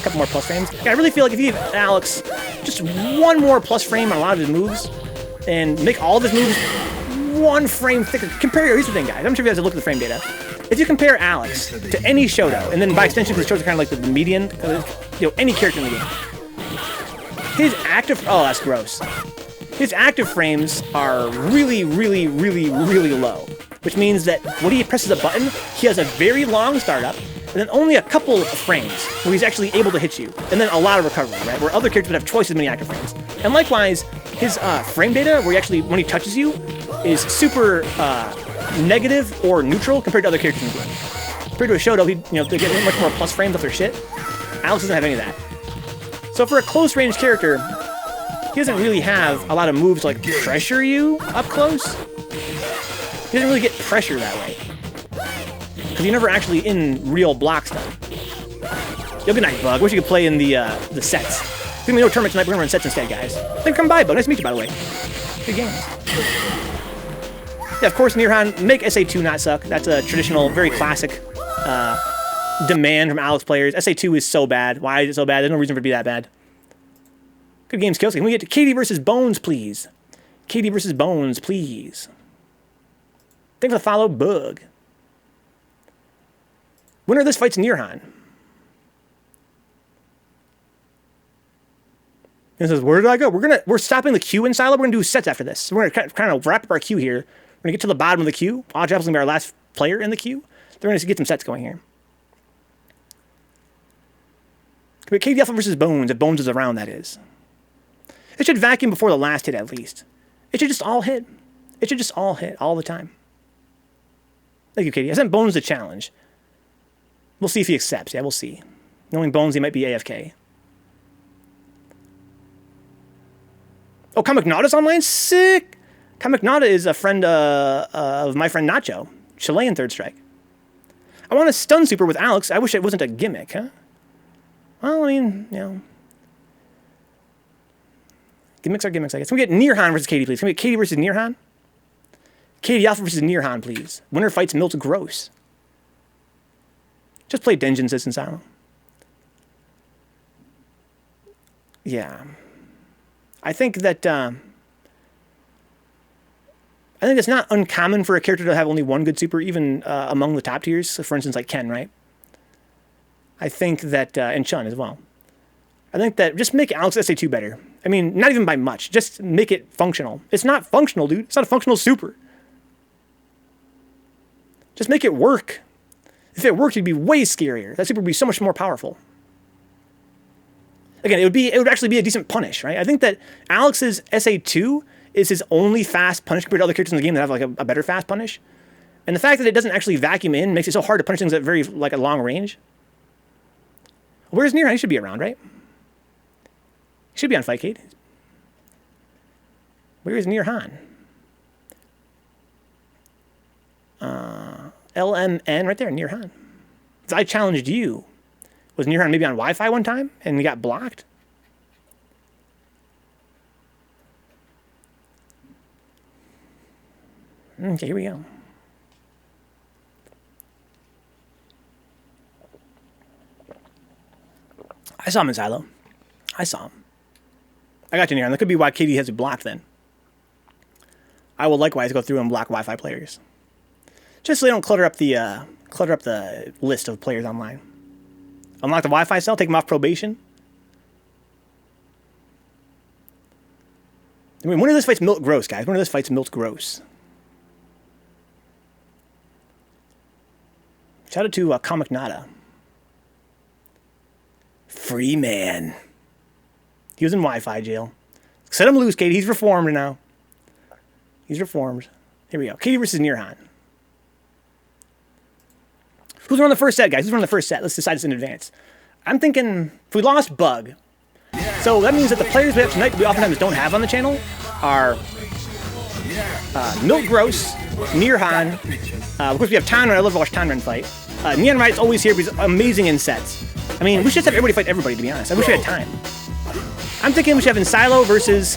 a couple more plus frames. I really feel like if you give Alex just one more plus frame on a lot of his moves, and make all of his moves 1 frame thicker. Here's the thing, guys. I'm sure you guys have looked at the frame data. If you compare Alex to any Shoto, and then by extension, because Shoto's kind of like the median, any character in the game, his active, oh, that's gross. His active frames are really, really, really, really low, which means that when he presses a button, he has a very long startup, and then only a couple of frames where he's actually able to hit you, and then a lot of recovery, right? Where other characters would have twice as many active frames. And likewise, his frame data, where he actually, when he touches you, is super negative or neutral compared to other characters in the game. Compared to a Shoto, they get much more plus frames off their shit. Alex doesn't have any of that. So for a close range character, he doesn't really have a lot of moves to like pressure you up close. He doesn't really get pressure that way. Because you're never actually in real block stuff. Yo, good night, Bug. Wish you could play in the sets. There's gonna be no tournament tonight, we're gonna run sets instead, guys. Thanks for coming by, Bug. Nice to meet you, by the way. Good games. Yeah, of course, nearhan, make SA2 not suck. That's a traditional, very classic demand from Alex players. SA2 is so bad. Why is it so bad? There's no reason for it to be that bad. Good games, Killsky. Can we get to Katie versus Bones, please? Katie versus Bones, please. Thanks for the follow, Bug. Winner of this fight's nearhan. He says, where did I go? We're stopping the queue in Insylo. We're gonna do sets after this. So we're gonna kind of wrap up our queue here. We're gonna get to the bottom of the queue. AudreyApples gonna be our last player in the queue. They're gonna get some sets going here. Katie Alpha versus Bones, if Bones is around, that is. It should vacuum before the last hit, at least. It should just all hit. It should just all hit, all the time. Thank you, Katie. I sent Bones the challenge. We'll see if he accepts. Yeah, we'll see. Knowing Bones, he might be AFK. Oh, Comic Nada's online? Sick! Comic Nada is a friend of my friend Nacho. Chilean Third Strike. I want a stun super with Alex. I wish it wasn't a gimmick, huh? Well, I mean, gimmicks are gimmicks, I guess. Can we get nearhan versus Katie, please? Can we get Katie versus nearhan? Katie Alpha versus nearhan, please. Winner fights Milt Gross. Just play Denjin, says Insylo. Yeah. I think that it's not uncommon for a character to have only one good super, even among the top tiers. So for instance, like Ken, right? I think that, and Chun as well. I think that just make Alex SA2 better. I mean, not even by much. Just make it functional. It's not functional, dude. It's not a functional super. Just make it work. If it worked, it'd be way scarier. That super would be so much more powerful. Again, it would actually be a decent punish, right? I think that Alex's SA2 is his only fast punish compared to other characters in the game that have like a better fast punish. And the fact that it doesn't actually vacuum in makes it so hard to punish things at very like a long range. Where's nearhan? He should be around, right? He should be on Fightcade. Where is nearhan? LMN right there, nearhan. I challenged you. Was nearhan maybe on Wi-Fi one time and he got blocked? Okay, here we go. I saw him in Insylo. I saw him. I got you nearhan. That could be why Katie has it blocked then. I will likewise go through and block Wi-Fi players. Just so they don't clutter up the list of players online. Unlock the Wi-Fi cell, take them off probation. I mean, winner of this fight's Milt Gross, guys. Winner of this fight's Milt Gross. Shout out to Comic Nada. Free man. He was in Wi-Fi jail. Set him loose, Katie. He's reformed now. He's reformed. Here we go. Katie versus nearhan. Who's running the first set, guys? Who's running the first set? Let's decide this in advance. I'm thinking if we lost Bug. So that means that the players we have tonight that we oftentimes don't have on the channel are Milt Gross, nearhan. Of course, we have Tonren. I love to watch Tonren fight. Neonriot's always here because he's amazing in sets. I mean, we should just have everybody fight everybody, to be honest. I wish we had time. I'm thinking we should have Insylo versus...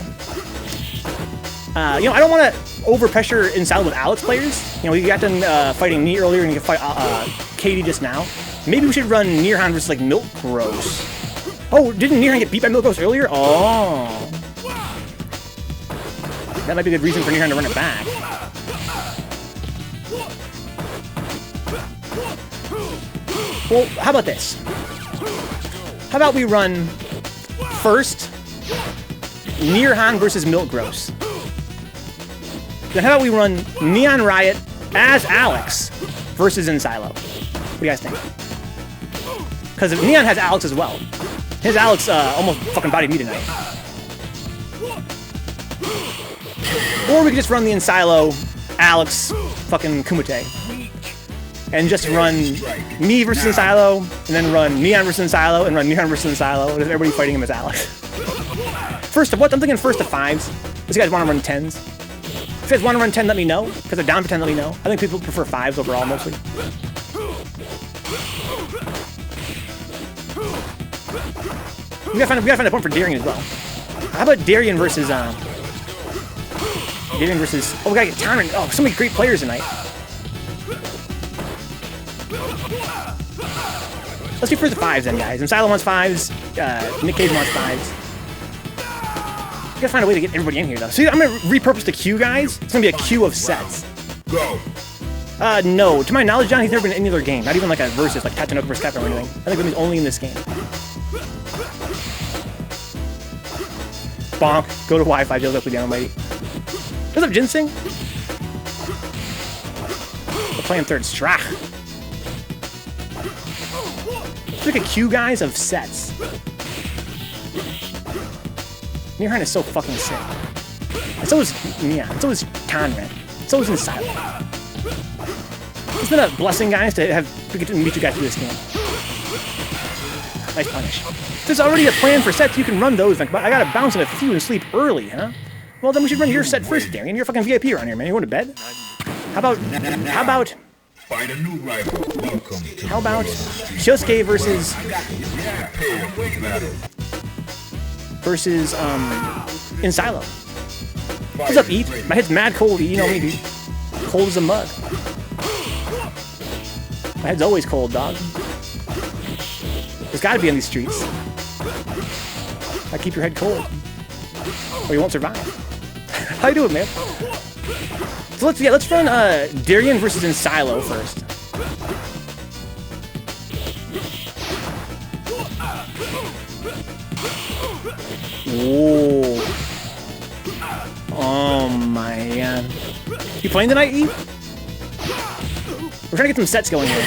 I don't want to overpressure Insylo with Alex players. You know, we got done fighting me earlier and you can fight Katie just now. Maybe we should run nearhan versus like Milt Gross. Oh, didn't nearhan get beat by Milt Gross earlier? Oh. That might be a good reason for nearhan to run it back. Well, how about this? How about we run first nearhan versus Milt Gross? Then how about we run neonriot as Alex versus Insylo? What do you guys think? Because Neon has Alex as well. His Alex almost fucking bodied me tonight. Or we could just run the Insylo, Alex, fucking Kumite. And just run me versus Insylo, and then run Neon versus Insylo, and run Neon versus Insylo, and everybody fighting him as Alex. First of what? I'm thinking first to 5s. If you guys want to run 10s. If you guys want to run 10, let me know. Because they're down for 10, let me know. I think people prefer 5s overall, mostly. We gotta find a point for Darien as well. How about Darien versus oh, we gotta get Tonren. Oh, so many great players tonight. Let's do first the 5s then, guys. Insylo wants 5s. Nick Cage wants 5s. We gotta find a way to get everybody in here, though. So I'm gonna repurpose the queue, guys. It's gonna be a queue of sets. Go. No. To my knowledge, John, he's never been in any other game. Not even like a versus, like Tatooine versus Capcom or anything. I think he's only in this game. Bonk. Go to Wi-Fi. Deals up with down, lady. What's up, Ginseng? We're playing third Strach. It's like a queue, guys, of sets. nearhan is so fucking sick. And so is Neon. So is Tonren. So is Insylo. It's been a blessing, guys, to get to meet you guys through this game. Nice punish. There's already a plan for sets. You can run those. But I gotta bounce in a few and sleep early, huh? Well, then we should run your set first, Darien. You're a fucking VIP around here, man. You going to bed? How about Find a new rival. Welcome to how about Shosuke versus Insylo? What's up, Eat? My head's mad cold, you know me, dude. Cold as a mug. My head's always cold, dog. There's gotta be on these streets. I keep your head cold, or you won't survive. How you doing, man? So let's run Darien versus Insylo first. Whoa. Oh my god. You playing tonight, E? We're trying to get some sets going here.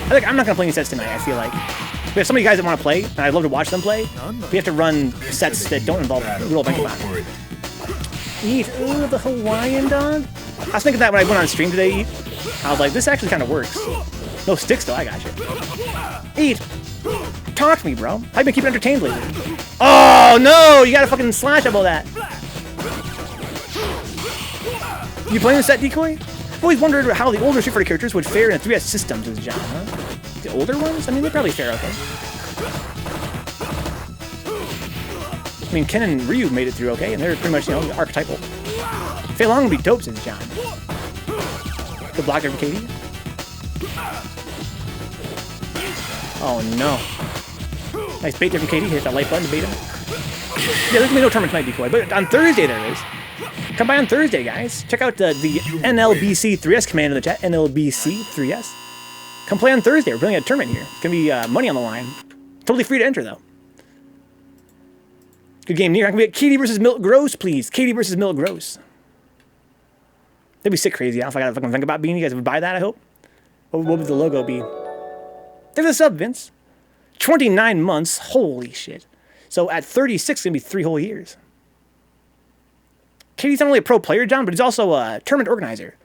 I'm not gonna play any sets tonight, I feel like. We have so many guys that want to play, and I'd love to watch them play. We have to run sets that don't involve real Vencabot. Eat. Ooh, the Hawaiian dog? I was thinking that when I went on stream today, Eat. I was like, this actually kind of works. No sticks, though. I got you. Eat. Talk to me, bro. I've been keeping entertained lately. Oh, no! You gotta fucking slash about that. You playing the set, Decoy? I've always wondered how the older Street Fighter characters would fare in a 3S system to this genre, huh? The older ones? I mean, they probably fare okay. I mean, Ken and Ryu made it through okay, and they're pretty much, you know, archetypal. Fei Long would be dope, says John. Good block there from Katie. Oh, no. Nice bait there from Katie. Hit that like button to bait him. Yeah, there's gonna be no tournament tonight, Decoy, but on Thursday there is. Come by on Thursday, guys. Check out the NLBC 3S command in the chat. NLBC 3S. Come play on Thursday. We're building a tournament here. It's gonna be money on the line. Totally free to enter, though. Good game, near. I can be Katie versus Milt Gross, please. Katie versus Milt Gross. That'd be sick crazy. If I got a fucking Vencabot beanie, you guys would buy that, I hope. What would the logo be? There's a sub, Vince. 29 months. Holy shit. So at 36, it's gonna be 3 whole years. Katie's not only a pro player, John, but he's also a tournament organizer.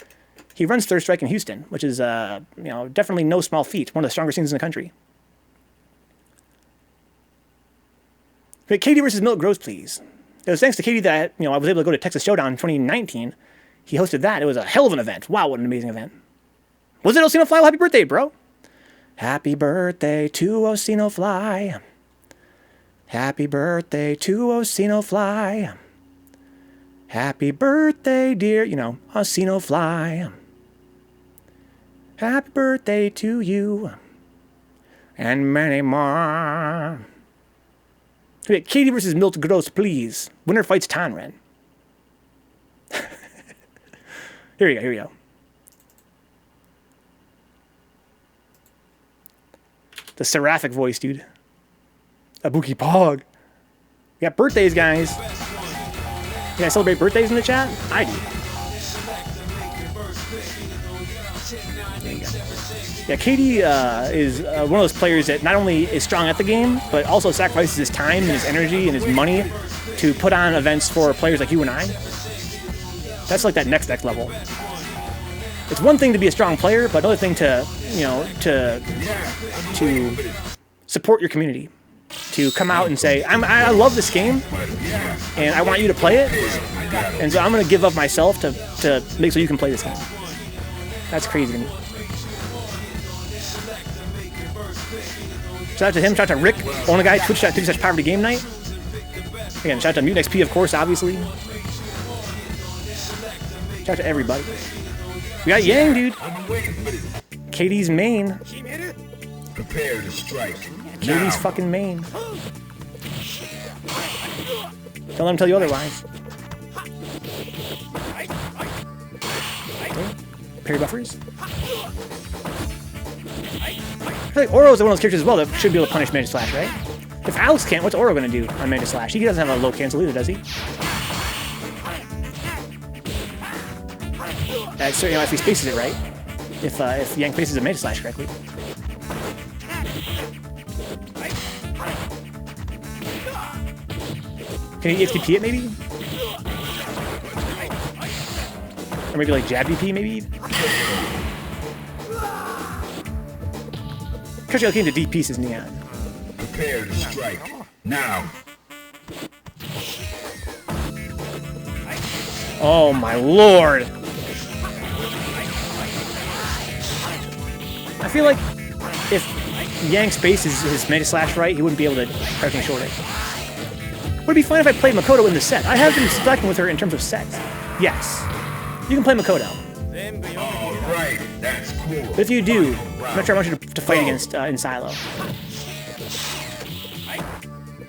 He runs Third Strike in Houston, which is, you know, definitely no small feat. One of the stronger scenes in the country. But Katie versus Milt Gross, please. It was thanks to Katie that, you know, I was able to go to Texas Showdown in 2019. He hosted that. It was a hell of an event. Wow, what an amazing event. Was it Osino Fly? Well, happy birthday, bro. Happy birthday to Osino Fly. Happy birthday to Osino Fly. Happy birthday, dear, you know, Osino Fly. Happy birthday to you. And many more. Okay, Katie versus Milt Gross, please. Winner fights Tonren. Here we go, here we go. The seraphic voice, dude. Abuki Pog. We got birthdays, guys. You guys celebrate birthdays in the chat? I do. There you go. Yeah, Katie is one of those players that not only is strong at the game, but also sacrifices his time and his energy and his money to put on events for players like you and I. That's like that next level. It's one thing to be a strong player, but another thing to, you know, to support your community. To come out and say, I love this game, and I want you to play it, and so I'm going to give up myself to make so you can play this game. That's crazy to me. Shout out to him, shout out to Rick, Ona Guy, Twitch.tv/Poverty Game Night. Again, shout out to Mutant XP, of course, obviously. Shout out to everybody. We got Yang, dude. Katie's main. Prepare to strike. Katie's fucking main. Don't let him tell you otherwise. Okay. Parry buffers. I feel like Oro's one of those characters as well that should be able to punish Magic Slash, right? If Alex can't, what's Oro going to do on Magic Slash? He doesn't have a low cancel either, does he? So, you know, if he spaces it right. If Yang faces a Magic Slash correctly. Can he FTP it, maybe? Or maybe like jab DP, maybe? Because you're looking to deep pieces, Neon. Prepare to strike. Now. Oh my lord! I feel like if Yang spaces his Magic Slash right, he wouldn't be able to crouching short it. Would it be fine if I played Makoto in the set? I have been selecting with her in terms of sets. Yes. You can play Makoto. Alright, that's cool. But if you do, I'm not sure I want you to fight against Insylo.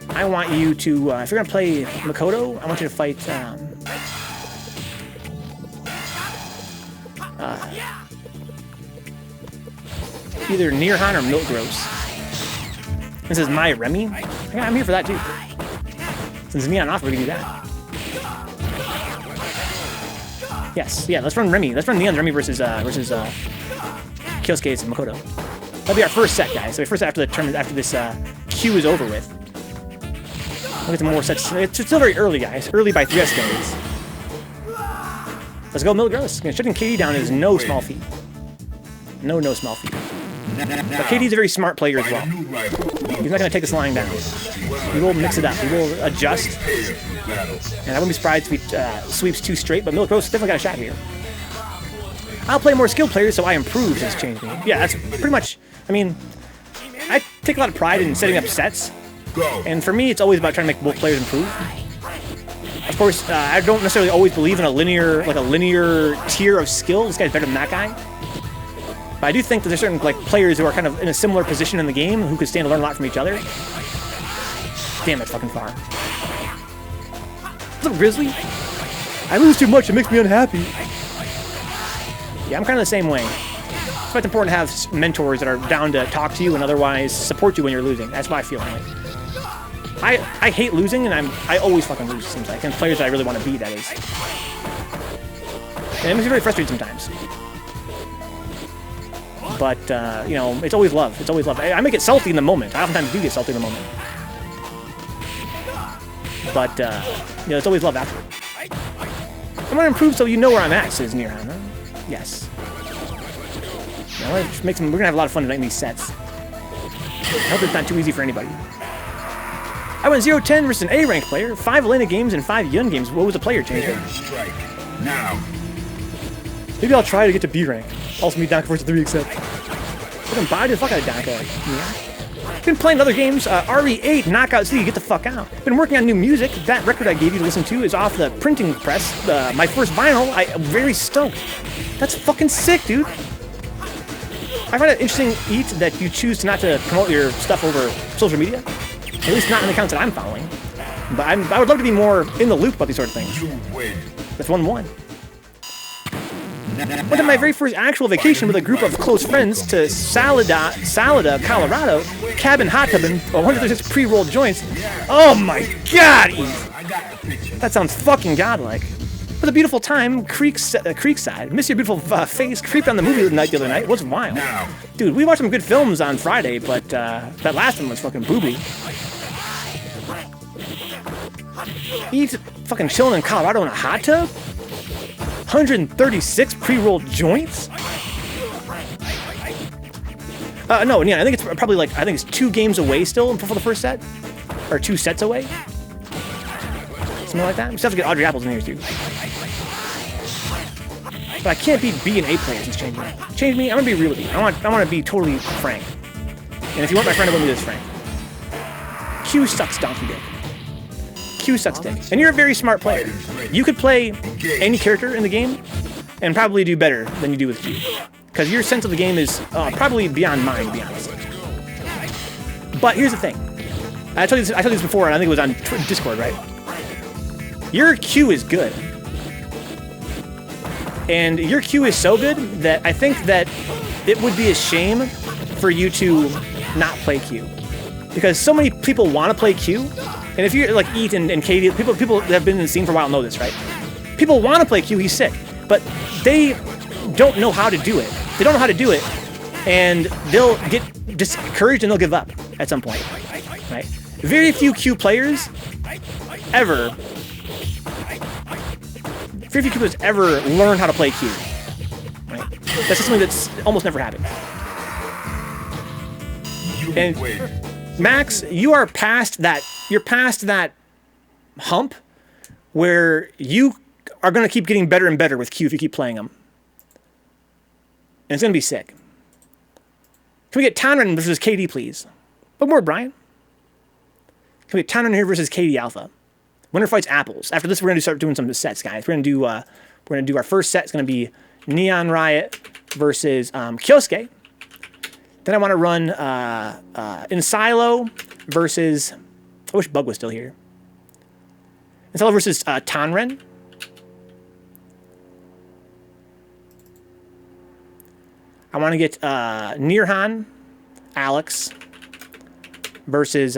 I want you to, if you're going to play Makoto, I want you to fight, either nearhan or Milt Gross. This is my Remy. Yeah, I'm here for that too. Since Neon off, we can do that. Yes, yeah, let's run Remy. Let's run Neon's Remy versus Kyosuke's Makoto. That'll be our first set, guys. So first set after the tournament, after this queue is over with. We'll get some more sets. It's still very early, guys. Early by 3S days. Let's go, Milt Gross. Shutting Katie down is no small feat. No small feat. But Katie's a very smart player as well. He's not going to take us lying down. He will mix it up. He will adjust. And I wouldn't be surprised if he sweeps 2 straight, but Milt Gross definitely got a shot here. I'll play more skilled players, so I improve since changing. Yeah, that's pretty much... I mean, I take a lot of pride in setting up sets. And for me, it's always about trying to make both players improve. Of course, I don't necessarily always believe in a linear tier of skill. This guy's better than that guy. But I do think that there's certain players who are kind of in a similar position in the game who could stand to learn a lot from each other. Damn, that's fucking far. What's up, Grizzly? I lose too much, it makes me unhappy. Yeah, I'm kind of the same way. It's quite important to have mentors that are down to talk to you and otherwise support you when you're losing. That's what I feel like. I hate losing, and I always fucking lose, it seems like. And players that I really want to beat, that is. And it makes me very frustrated sometimes. But, you know, it's always love. It's always love. I may get salty in the moment. I oftentimes do get salty in the moment. But, you know, it's always love afterward. I'm going to improve so you know where I'm at, says nearhan. Huh? Yes. You know, we're going to have a lot of fun tonight in these sets. I hope it's not too easy for anybody. I went 0-10 versus an A-rank player, 5 Elena games and 5 Yun games. What was the player change? Now. Maybe I'll try to get to B rank. Also meet Donka versus 3 except. Fucking body the fuck out of Donka. Yeah. Been playing other games. RE8 Knockout City, get the fuck out. Been working on new music. That record I gave you to listen to is off the printing press. My first vinyl. I'm very stoked. That's fucking sick, dude. I find it interesting, Eat, that you choose not to promote your stuff over social media. At least not in the accounts that I'm following. But I would love to be more in the loop about these sort of things. You win. That's 1-1. Went on my very first actual vacation with a group of close friends to Salida, Colorado. Cabin hot tub and 136 pre-rolled joints. Oh my god, Eve! That sounds fucking godlike. It was a beautiful time, Creekside. Miss your beautiful face. Creeped on the movie night the other night. It was wild. Dude, we watched some good films on Friday, but that last one was fucking booby. Eve's fucking chilling in Colorado in a hot tub? 136 pre-rolled joints? No, yeah, I think it's probably like, I think it's 2 games away still for the first set. Or 2 sets away. Something like that. We still have to get AudreyApples in here too. But I can't beat B and A players since Change Me. Change Me, I'm gonna be real with you. I want to be totally frank. And if you want my friend, I want me this frank. Q sucks donkey dick. Q sucks dick. And you're a very smart player. You could play any character in the game and probably do better than you do with Q. Because your sense of the game is probably beyond mine, to be honest. But here's the thing. I told you this before, and I think it was on Discord, right? Your Q is good. And your Q is so good that I think that it would be a shame for you to not play Q. Because so many people want to play Q. And if you're like Eat and Katie, people that have been in the scene for a while know this, right? People want to play Q, he's sick. But they don't know how to do it. They don't know how to do it. And they'll get discouraged and they'll give up at some point. Right? Very few Q players ever learn how to play Q. Right? That's just something that's almost never happened. And Max, you are past that. You're past that hump where you are going to keep getting better and better with Q if you keep playing them. And it's going to be sick. Can we get Tonren versus KD, please? What more, Brian? Can we get Tonren here versus KD Alpha? Winner fights Apples. After this, we're going to start doing some sets, guys. We're going to do our first set. It's going to be neonriot versus Kyosuke. Then I want to run Insylo versus... I wish Bug was still here. Insylo versus Tonren. I want to get nearhan, Alex, versus...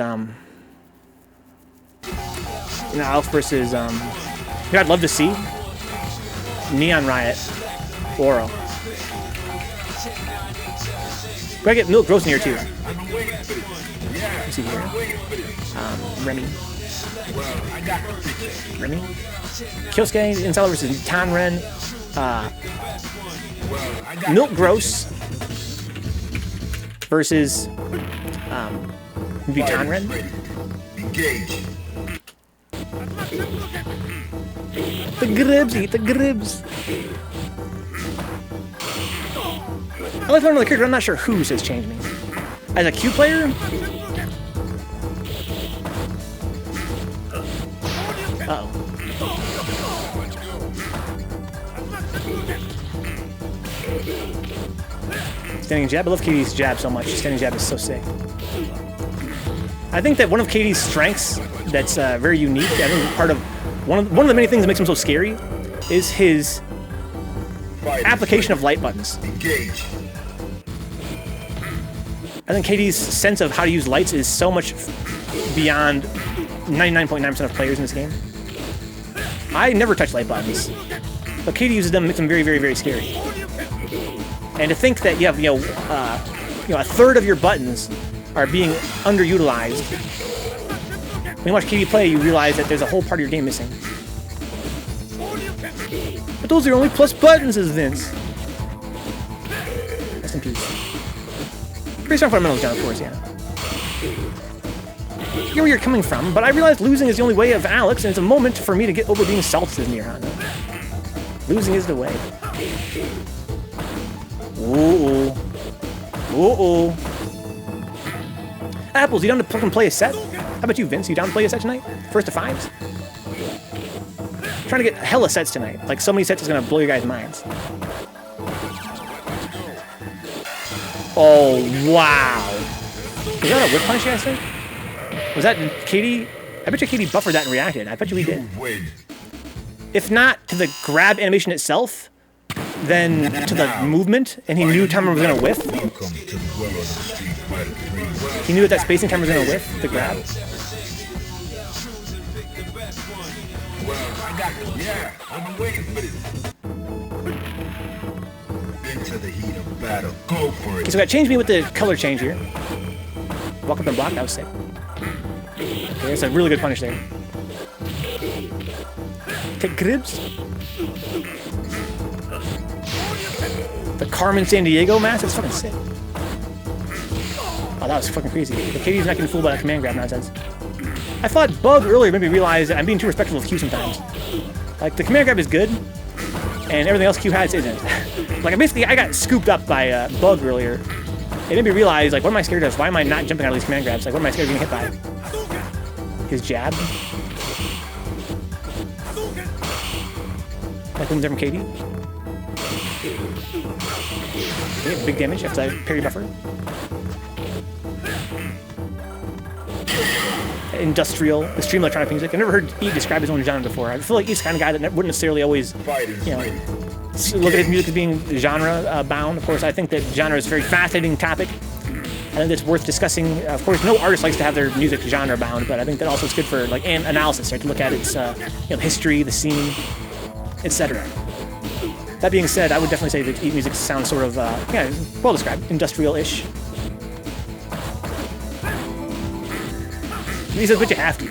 Alex versus... I'd love to see neonriot, Oro. Gotta get Milt Gross in here too. Let's see here. Remy. Kyosuke, Insylo versus Tonren. Milt Gross versus maybe Tonren. The gribs, eat the gribs. I like learning the character, I'm not sure who says change me. As a Q player? Uh-oh. Standing jab? I love Katie's jab so much. Standing jab is so sick. I think that one of Katie's strengths that's very unique, I think part of one of the many things that makes him so scary is his application of light buttons. I think Katie's sense of how to use lights is so much beyond 99.9% of players in this game. I never touch light buttons, but Katie uses them, makes them very, very, very scary. And to think that you have, a third of your buttons are being underutilized. When you watch Katie play, you realize that there's a whole part of your game missing. But those are only plus buttons, says Vince. Rest in peace. Pretty strong fundamentals down, of course, yeah. I get where you're coming from, but I realized losing is the only way of Alex, and it's a moment for me to get over being salted as nearhan. Losing is the way. Ooh. Ooh. Apples, you down to fucking play a set? How about you, Vince? You down to play a set tonight? First to fives? I'm trying to get hella sets tonight. Like, so many sets is gonna blow your guys' minds. Oh, wow. Is that a whip punch, I think? Was that Katie? I bet you Katie buffered that and reacted. I bet you we did. Win. If not to the grab animation itself, then to the movement, and he knew Tonren was gonna whiff. Welcome to the world of the Street Fighter 3. He knew that spacing timer was gonna whiff the grab. Well, I got it. Yeah, I've been waiting for this. Into the heat of battle. Go for Okay, it. so we got change me with the color change here. Walk up and block, that was sick. Okay, that's a really good punish there. Take gribs. The Carmen San Diego mask, that's fucking sick. Oh, that was fucking crazy. The Katie's not getting fooled by that command grab nonsense. I thought Bug earlier made me realize that I'm being too respectful of Q sometimes. Like, the command grab is good, and everything else Q has isn't. Like, I got scooped up by Bug earlier. It made me realize, like, what am I scared of? Why am I not jumping out of these command grabs? Like, what am I scared of getting hit by? His jab? Like wins from Katie. Okay, big damage after I parry buffer. Industrial, extreme electronic music. I've never heard E describe his own genre before. I feel like he's the kind of guy that wouldn't necessarily always, you know, look at his music as being genre bound. Of course, I think that genre is a very fascinating topic. I think it's worth discussing. Of course, no artist likes to have their music genre bound, but I think that also is good for like analysis, right? To look at its you know, history, the scene, etc. That being said, I would definitely say that E music sounds sort of yeah, well described, industrial-ish. He says, but you have to.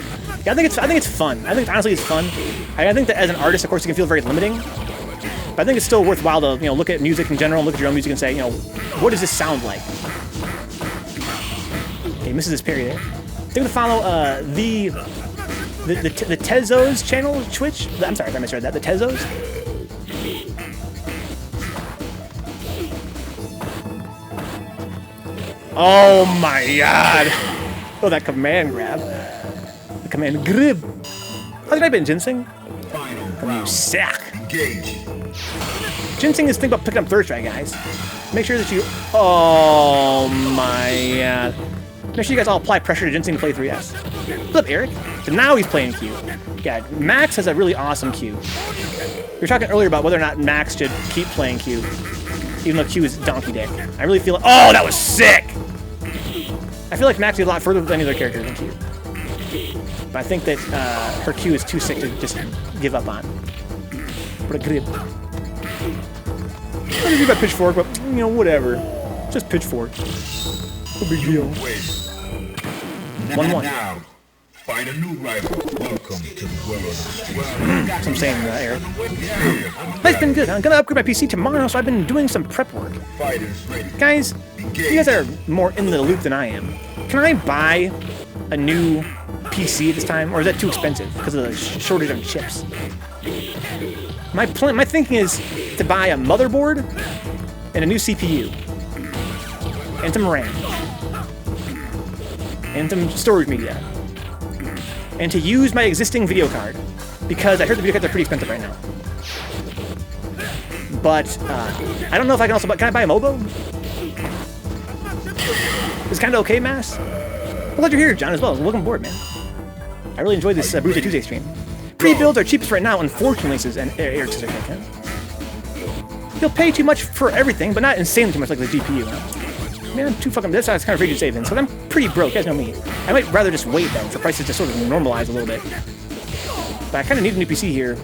Yeah, I think it's fun. I think honestly it's fun. I think that as an artist, of course, it can feel very limiting. But I think it's still worthwhile to, you know, look at music in general, look at your own music, and say, you know, what does this sound like? Okay, misses his parry there. I think to follow the Tezos channel Twitch. I'm sorry if I misread that. The Tezos. Oh my god! Oh, that command grab. The command grab. How did I been ginseng? Final round. Sack. Engage. Ginseng is think about picking up third strike, guys. Make sure that you. Oh my god. Make sure you guys all apply pressure to Ginseng to play 3S. What's up, Eric? So now he's playing Q. God, Max has a really awesome Q. We were talking earlier about whether or not Max should keep playing Q, even though Q is donkey dick. I really feel like. Oh, that was sick! I feel like Max is a lot further with any other character than Q. But I think that her Q is too sick to just give up on. What a grip. I don't do by pitchfork, but, you know, whatever. Just pitchfork. No big deal. 1-1. Now, find a new rival. Welcome to the world of the Street. That's what I'm saying, Eric. Life's been good. I'm gonna upgrade my PC tomorrow, so I've been doing some prep work. Fighters ready. Guys, you guys are more in the loop than I am. Can I buy a new PC at this time, or is that too expensive because of the shortage of chips? My thinking is to buy a motherboard and a new CPU, and some RAM, and some storage media, and to use my existing video card, because I heard the video cards are pretty expensive right now. But I don't know if I can also buy. Can I buy a MOBO? It's kind of okay, Mass. I'm glad you're here, John, as well. Welcome aboard, man. I really enjoyed this Bruise-day Tuesday stream. Pre-builds are cheapest right now, unfortunately, says Eric says okay. You'll pay too much for everything, but not insanely too much like the GPU. Huh? Man, I'm too fucking. That's how it's kind of afraid to save in. So I'm pretty broke. You guys know me. I might rather just wait then for prices to sort of normalize a little bit. But I kind of need a new PC here,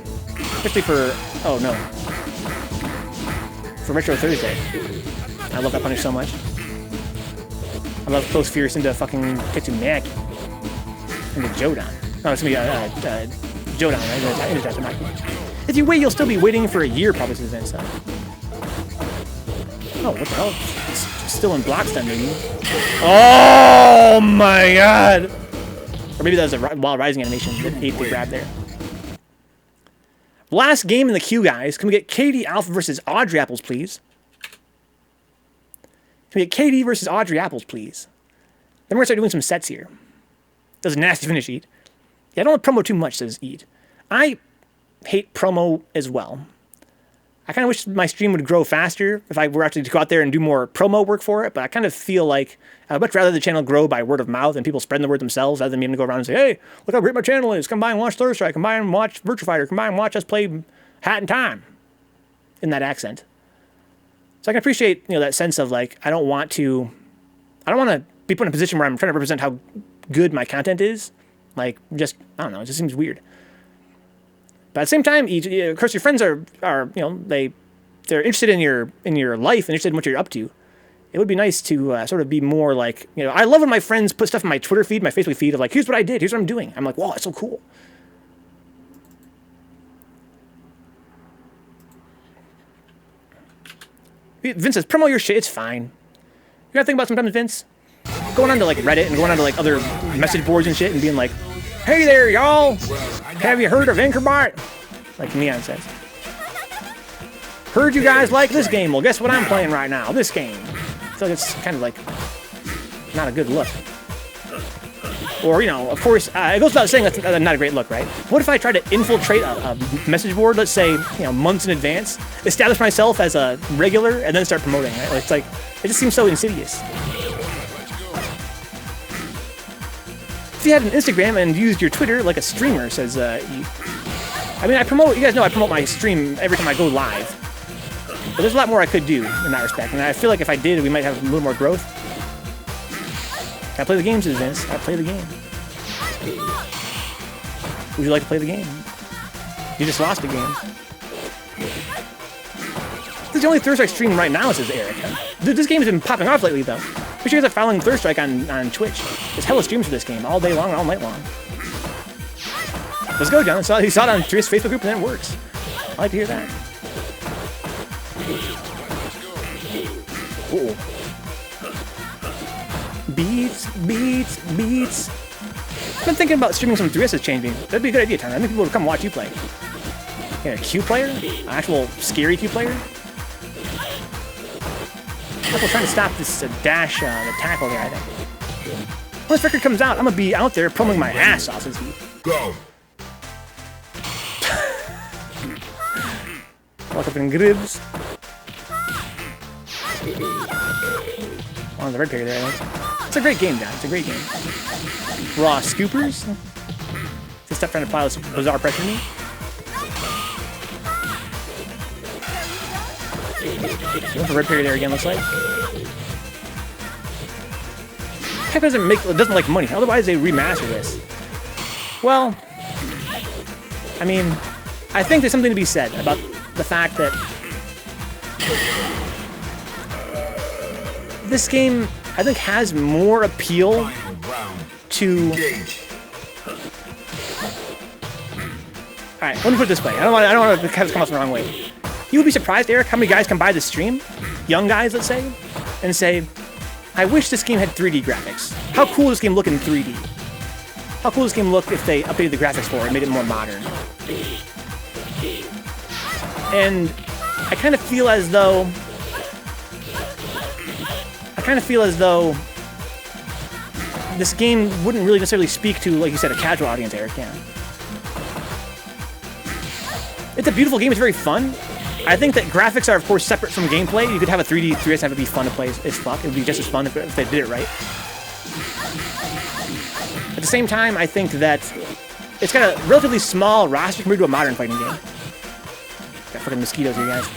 especially for. Oh no. For Retro Thursday. I love that punish so much. I love Close Fierce into fucking Kikkuhime. Into Jodan. No, it's gonna be Jodan, right? Into Tatsumaki. If you wait, you'll still be waiting for a year probably to event stuff. Oh, what the hell? It's still in block stun, maybe. Oh my god! Or maybe that was a Wild Rising animation that ate the grab there. Last game in the queue, guys. Can we get KD Alpha versus AudreyApples, please? Can we get KD versus AudreyApples, please? Then we're gonna start doing some sets here. That was a nasty finish, Eat. Yeah, I don't want promo too much, says Eat. I hate promo as well. I kind of wish my stream would grow faster if I were actually to go out there and do more promo work for it, but I kind of feel like I'd much rather the channel grow by word of mouth and people spreading the word themselves rather than me having to go around and say, hey, look how great my channel is. Come by and watch Third Strike. Come by and watch Virtua Fighter. Come by and watch us play Hat in Time in that accent. So I can appreciate, that sense of like, I don't want to be put in a position where I'm trying to represent how good my content is. Like, just, I don't know, it just seems weird. But at the same time, of course, your friends are they're interested in your life and interested in what you're up to. It would be nice to sort of be more like, I love when my friends put stuff in my Twitter feed, my Facebook feed of like, here's what I did, here's what I'm doing. I'm like, wow, that's so cool. Vince says, promo your shit, it's fine. You gotta think about sometimes, Vince, going on to like Reddit and going on to like other message boards and shit and being like, hey there, y'all, have you heard of Vencabot? Like Neon says. Heard you guys like this game. Well, guess what I'm playing right now? This game. So it's kind of like not a good look. Or, of course, it goes without saying that's not a great look, right? What if I try to infiltrate a message board, let's say, months in advance, establish myself as a regular, and then start promoting, right? It's like, it just seems so insidious. If you had an Instagram and used your Twitter like a streamer, says, you guys know I promote my stream every time I go live. But there's a lot more I could do in that respect, and I feel like if I did, we might have a little more growth. I play the game, says Vince. I play the game. Would you like to play the game? You just lost the game. This is the only Third Strike stream right now, says Eric. Dude, this game has been popping off lately, though. Make sure you guys are following Third Strike on Twitch. There's hella streams for this game all day long and all night long. Let's go, John. He saw it on his Facebook group, and it works. I like to hear that. Uh-oh. Beats. I've been thinking about streaming some 3S's changing. That'd be a good idea, Tonren. I think people would come watch you play. A Q player? An actual scary Q player? People trying to stop this dash, the tackle there, I think. When this record comes out, I'm gonna be out there promoting my ass off this heat. Go. Walk up in gribs. On the red player there, I think. It's a great game, guys. It's a great game. Raw scoopers. Just stop trying to apply this bizarre pressure to me. Going for red parry there again, looks like. Heck doesn't like money. Otherwise, they remaster this. Well, I mean, I think there's something to be said about the fact that this game, I think, has more appeal to. All right, let me put it this way. I don't want to come off the wrong way. You would be surprised, Eric, how many guys come by the stream, young guys, let's say, and say, I wish this game had 3D graphics. How cool does this game look in 3D? How cool does this game look if they updated the graphics for it and made it more modern? And I kind of feel as though this game wouldn't really necessarily speak to, like you said, a casual audience, Eric. Yeah. It's a beautiful game. It's very fun. I think that graphics are, of course, separate from gameplay. You could have a 3D 3S and have it be fun to play as fuck. It would be just as fun if they did it right. At the same time, I think that it's got a relatively small roster compared to a modern fighting game. Got fucking mosquitoes here, guys.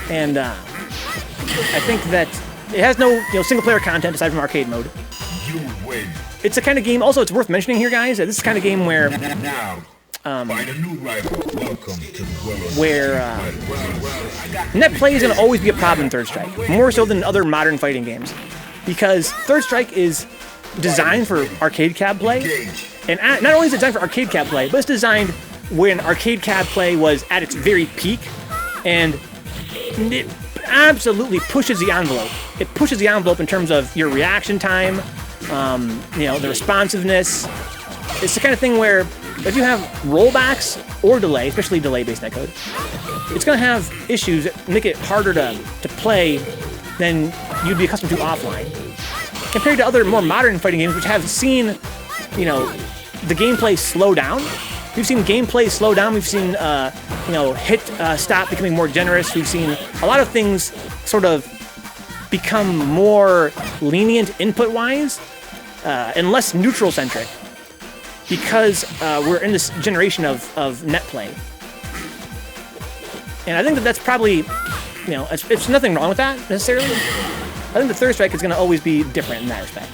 And I think that it has no single-player content aside from arcade mode. You win. It's a kind of game. Also, it's worth mentioning here, guys, that this is the kind of game where Now, find a new rival. Welcome to the world of where net play is going to always be a problem in Third Strike, more so than other modern fighting games, because Third Strike is designed for arcade cab play, and not only is it designed for arcade cab play, but it's designed when arcade cab play was at its very peak, and it absolutely pushes the envelope. It pushes the envelope in terms of your reaction time, the responsiveness. It's the kind of thing where if you have rollbacks or delay, especially delay-based netcode, it's going to have issues that make it harder to play than you'd be accustomed to offline. Compared to other more modern fighting games, which have seen, the gameplay slow down We've seen gameplay slow down. We've seen, hit stop becoming more generous. We've seen a lot of things sort of become more lenient input-wise and less neutral-centric because we're in this generation of net play. And I think that's probably, it's nothing wrong with that necessarily. I think the third strike is going to always be different in that respect.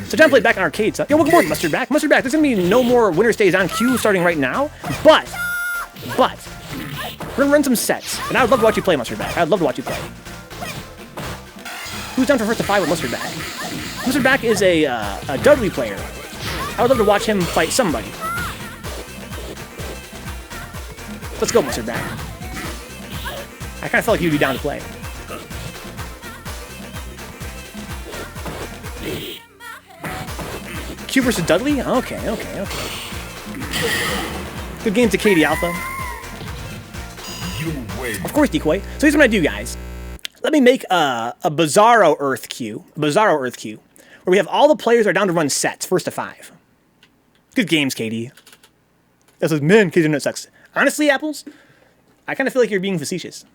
So time to play back on arcade stuff. Yo, welcome aboard, Mustard Back. Mustard Back, there's going to be no more winner stays on queue starting right now, but, we're going to run some sets. And I would love to watch you play, Mustard Back. I'd love to watch you play. Who's down for first to 5 with Mustard Back? Mustard Back is a Dudley player. I would love to watch him fight somebody. Let's go, Mustard Back. I kind of felt like you'd be down to play. Q versus Dudley? Okay. Good game to Katie Alpha. Of course, Decoy. So here's what I'm gonna do, guys. Let me make a Bizarro Earth queue. Where we have all the players are down to run sets, first to 5. Good games, Katie. That says, man, Katie Internet sucks. Honestly, Apples, I kind of feel like you're being facetious.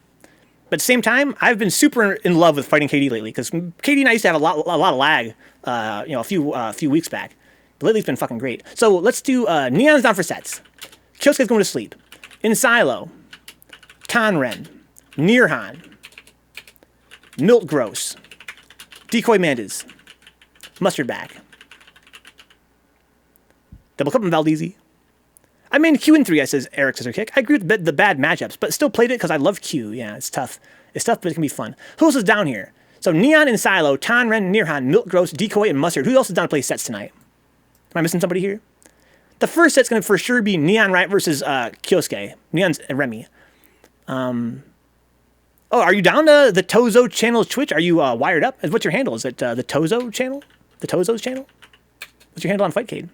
But at the same time, I've been super in love with fighting KD lately, because KD and I used to have a lot of lag, a few weeks back. But lately it's been fucking great. So let's do Neon's down for sets. Kyosuke's going to sleep. Insylo, Tonren, nearhan, Milt Gross, Decoy Mandas, Mustard Back, Double Cup and Valdezi. I mean Q in 3, says Eric Scissor Kick. I agree with the bad matchups, but still played it because I love Q. Yeah, it's tough. It's tough, but it can be fun. Who else is down here? So Neon, Insylo, Tonren, nearhan, Milt Gross, Decoy, and Mustard. Who else is down to play sets tonight? Am I missing somebody here? The first set's going to for sure be Neonriot versus Kyosuke. Neon's Remy. Oh, are you down to the Tozo channel's Twitch? Are you wired up? What's your handle? Is it the Tozo channel? The Tozo's channel? What's your handle on Fightcade?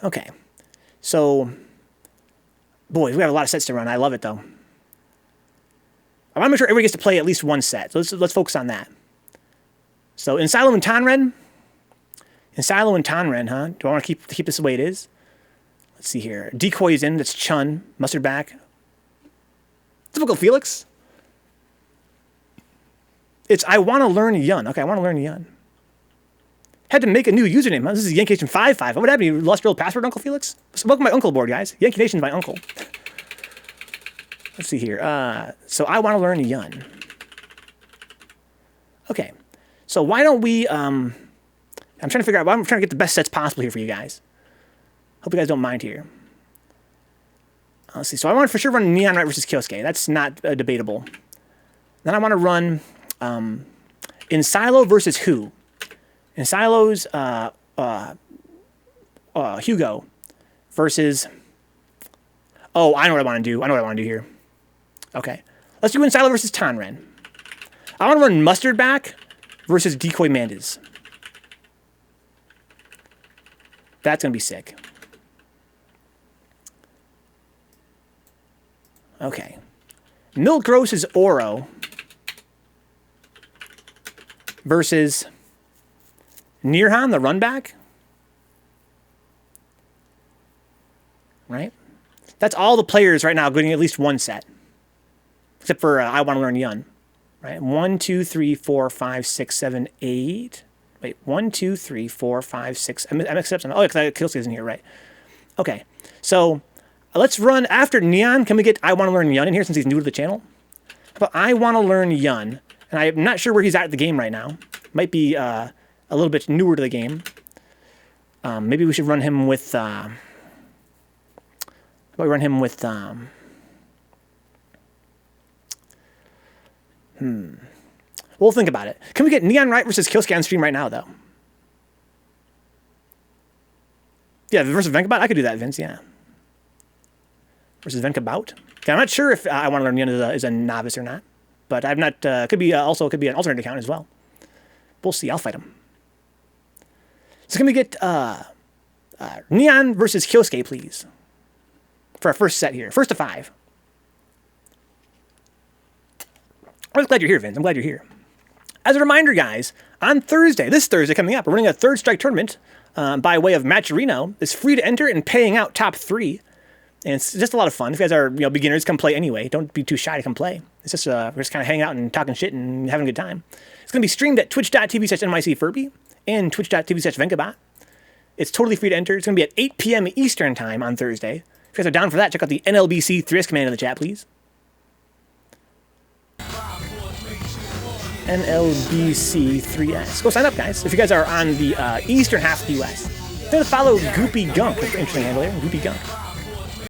Okay. So, boys, we have a lot of sets to run. I love it, though. I want to make sure everybody gets to play at least one set. So let's focus on that. So, Insylo and Tonren. Insylo and Tonren, huh? Do I want to keep this the way it is? Let's see here. Decoy is in. That's Chun. Mustard Back. Typical Felix. It's I want to learn Yun. Okay, I want to learn Yun. Had to make a new username. Huh? This is Yankee Nation 55. What happened? You lost your old password, Uncle Felix? So welcome to my uncle aboard, guys. Yankee Nation's my uncle. Let's see here. So I want to learn Yun. Okay. So why don't we... I'm trying to figure out... I'm trying to get the best sets possible here for you guys. Hope you guys don't mind here. Let's see. So I want to for sure run Neonriot versus Kyosuke. That's not debatable. Then I want to run Insylo versus who? Insylo's Hugo versus... Oh, I know what I want to do. I know what I want to do here. Okay. Let's do Insylo versus Tonren. I want to run Mustard Back versus Decoy Mandas. That's going to be sick. Okay. Milt Gross is Oro versus nearhan, the run back. Right? That's all the players right now getting at least one set. Except for I want to learn Yun. Right? 1, 2, 3, 4, 5, 6, 7, 8. Wait, 1, 2, 3, 4, 5, 6. I'm accepting. Oh, because Kyosuke isn't here, right? Okay. So let's run after Neon. Can we get I want to learn Yun in here since he's new to the channel? But I want to learn Yun. And I'm not sure where he's at the game right now. Might be a little bit newer to the game. Maybe we should run him with... how about we run him with... We'll think about it. Can we get Neonriot versus Kyosuke on stream right now, though? Yeah, versus Vencabot? I could do that, Vince, yeah. Versus Vencabot? Okay, I'm not sure if I want to learn Yun is a novice or not. But I'm not... could be an alternate account as well. We'll see. I'll fight him. So can we get Neon versus Kyosuke, please? For our first set here. First to 5. I'm just glad you're here, Vince. I'm glad you're here. As a reminder, guys, on Thursday, this Thursday coming up, we're running a third strike tournament by way of Matcherino. It's free to enter and paying out top 3. And it's just a lot of fun. If you guys are beginners, come play anyway. Don't be too shy to come play. It's just we're just kind of hanging out and talking shit and having a good time. It's going to be streamed at twitch.tv/nycfurby and twitch.tv/Vencabot. It's totally free to enter. It's going to be at 8 p.m. Eastern time on Thursday. If you guys are down for that, check out the NLBC 3S command in the chat, please. NLBC 3S. Go sign up, guys. If you guys are on the eastern half of the U.S. Then follow Goopy Gunk. That's an interesting handle there. Goopy Gunk.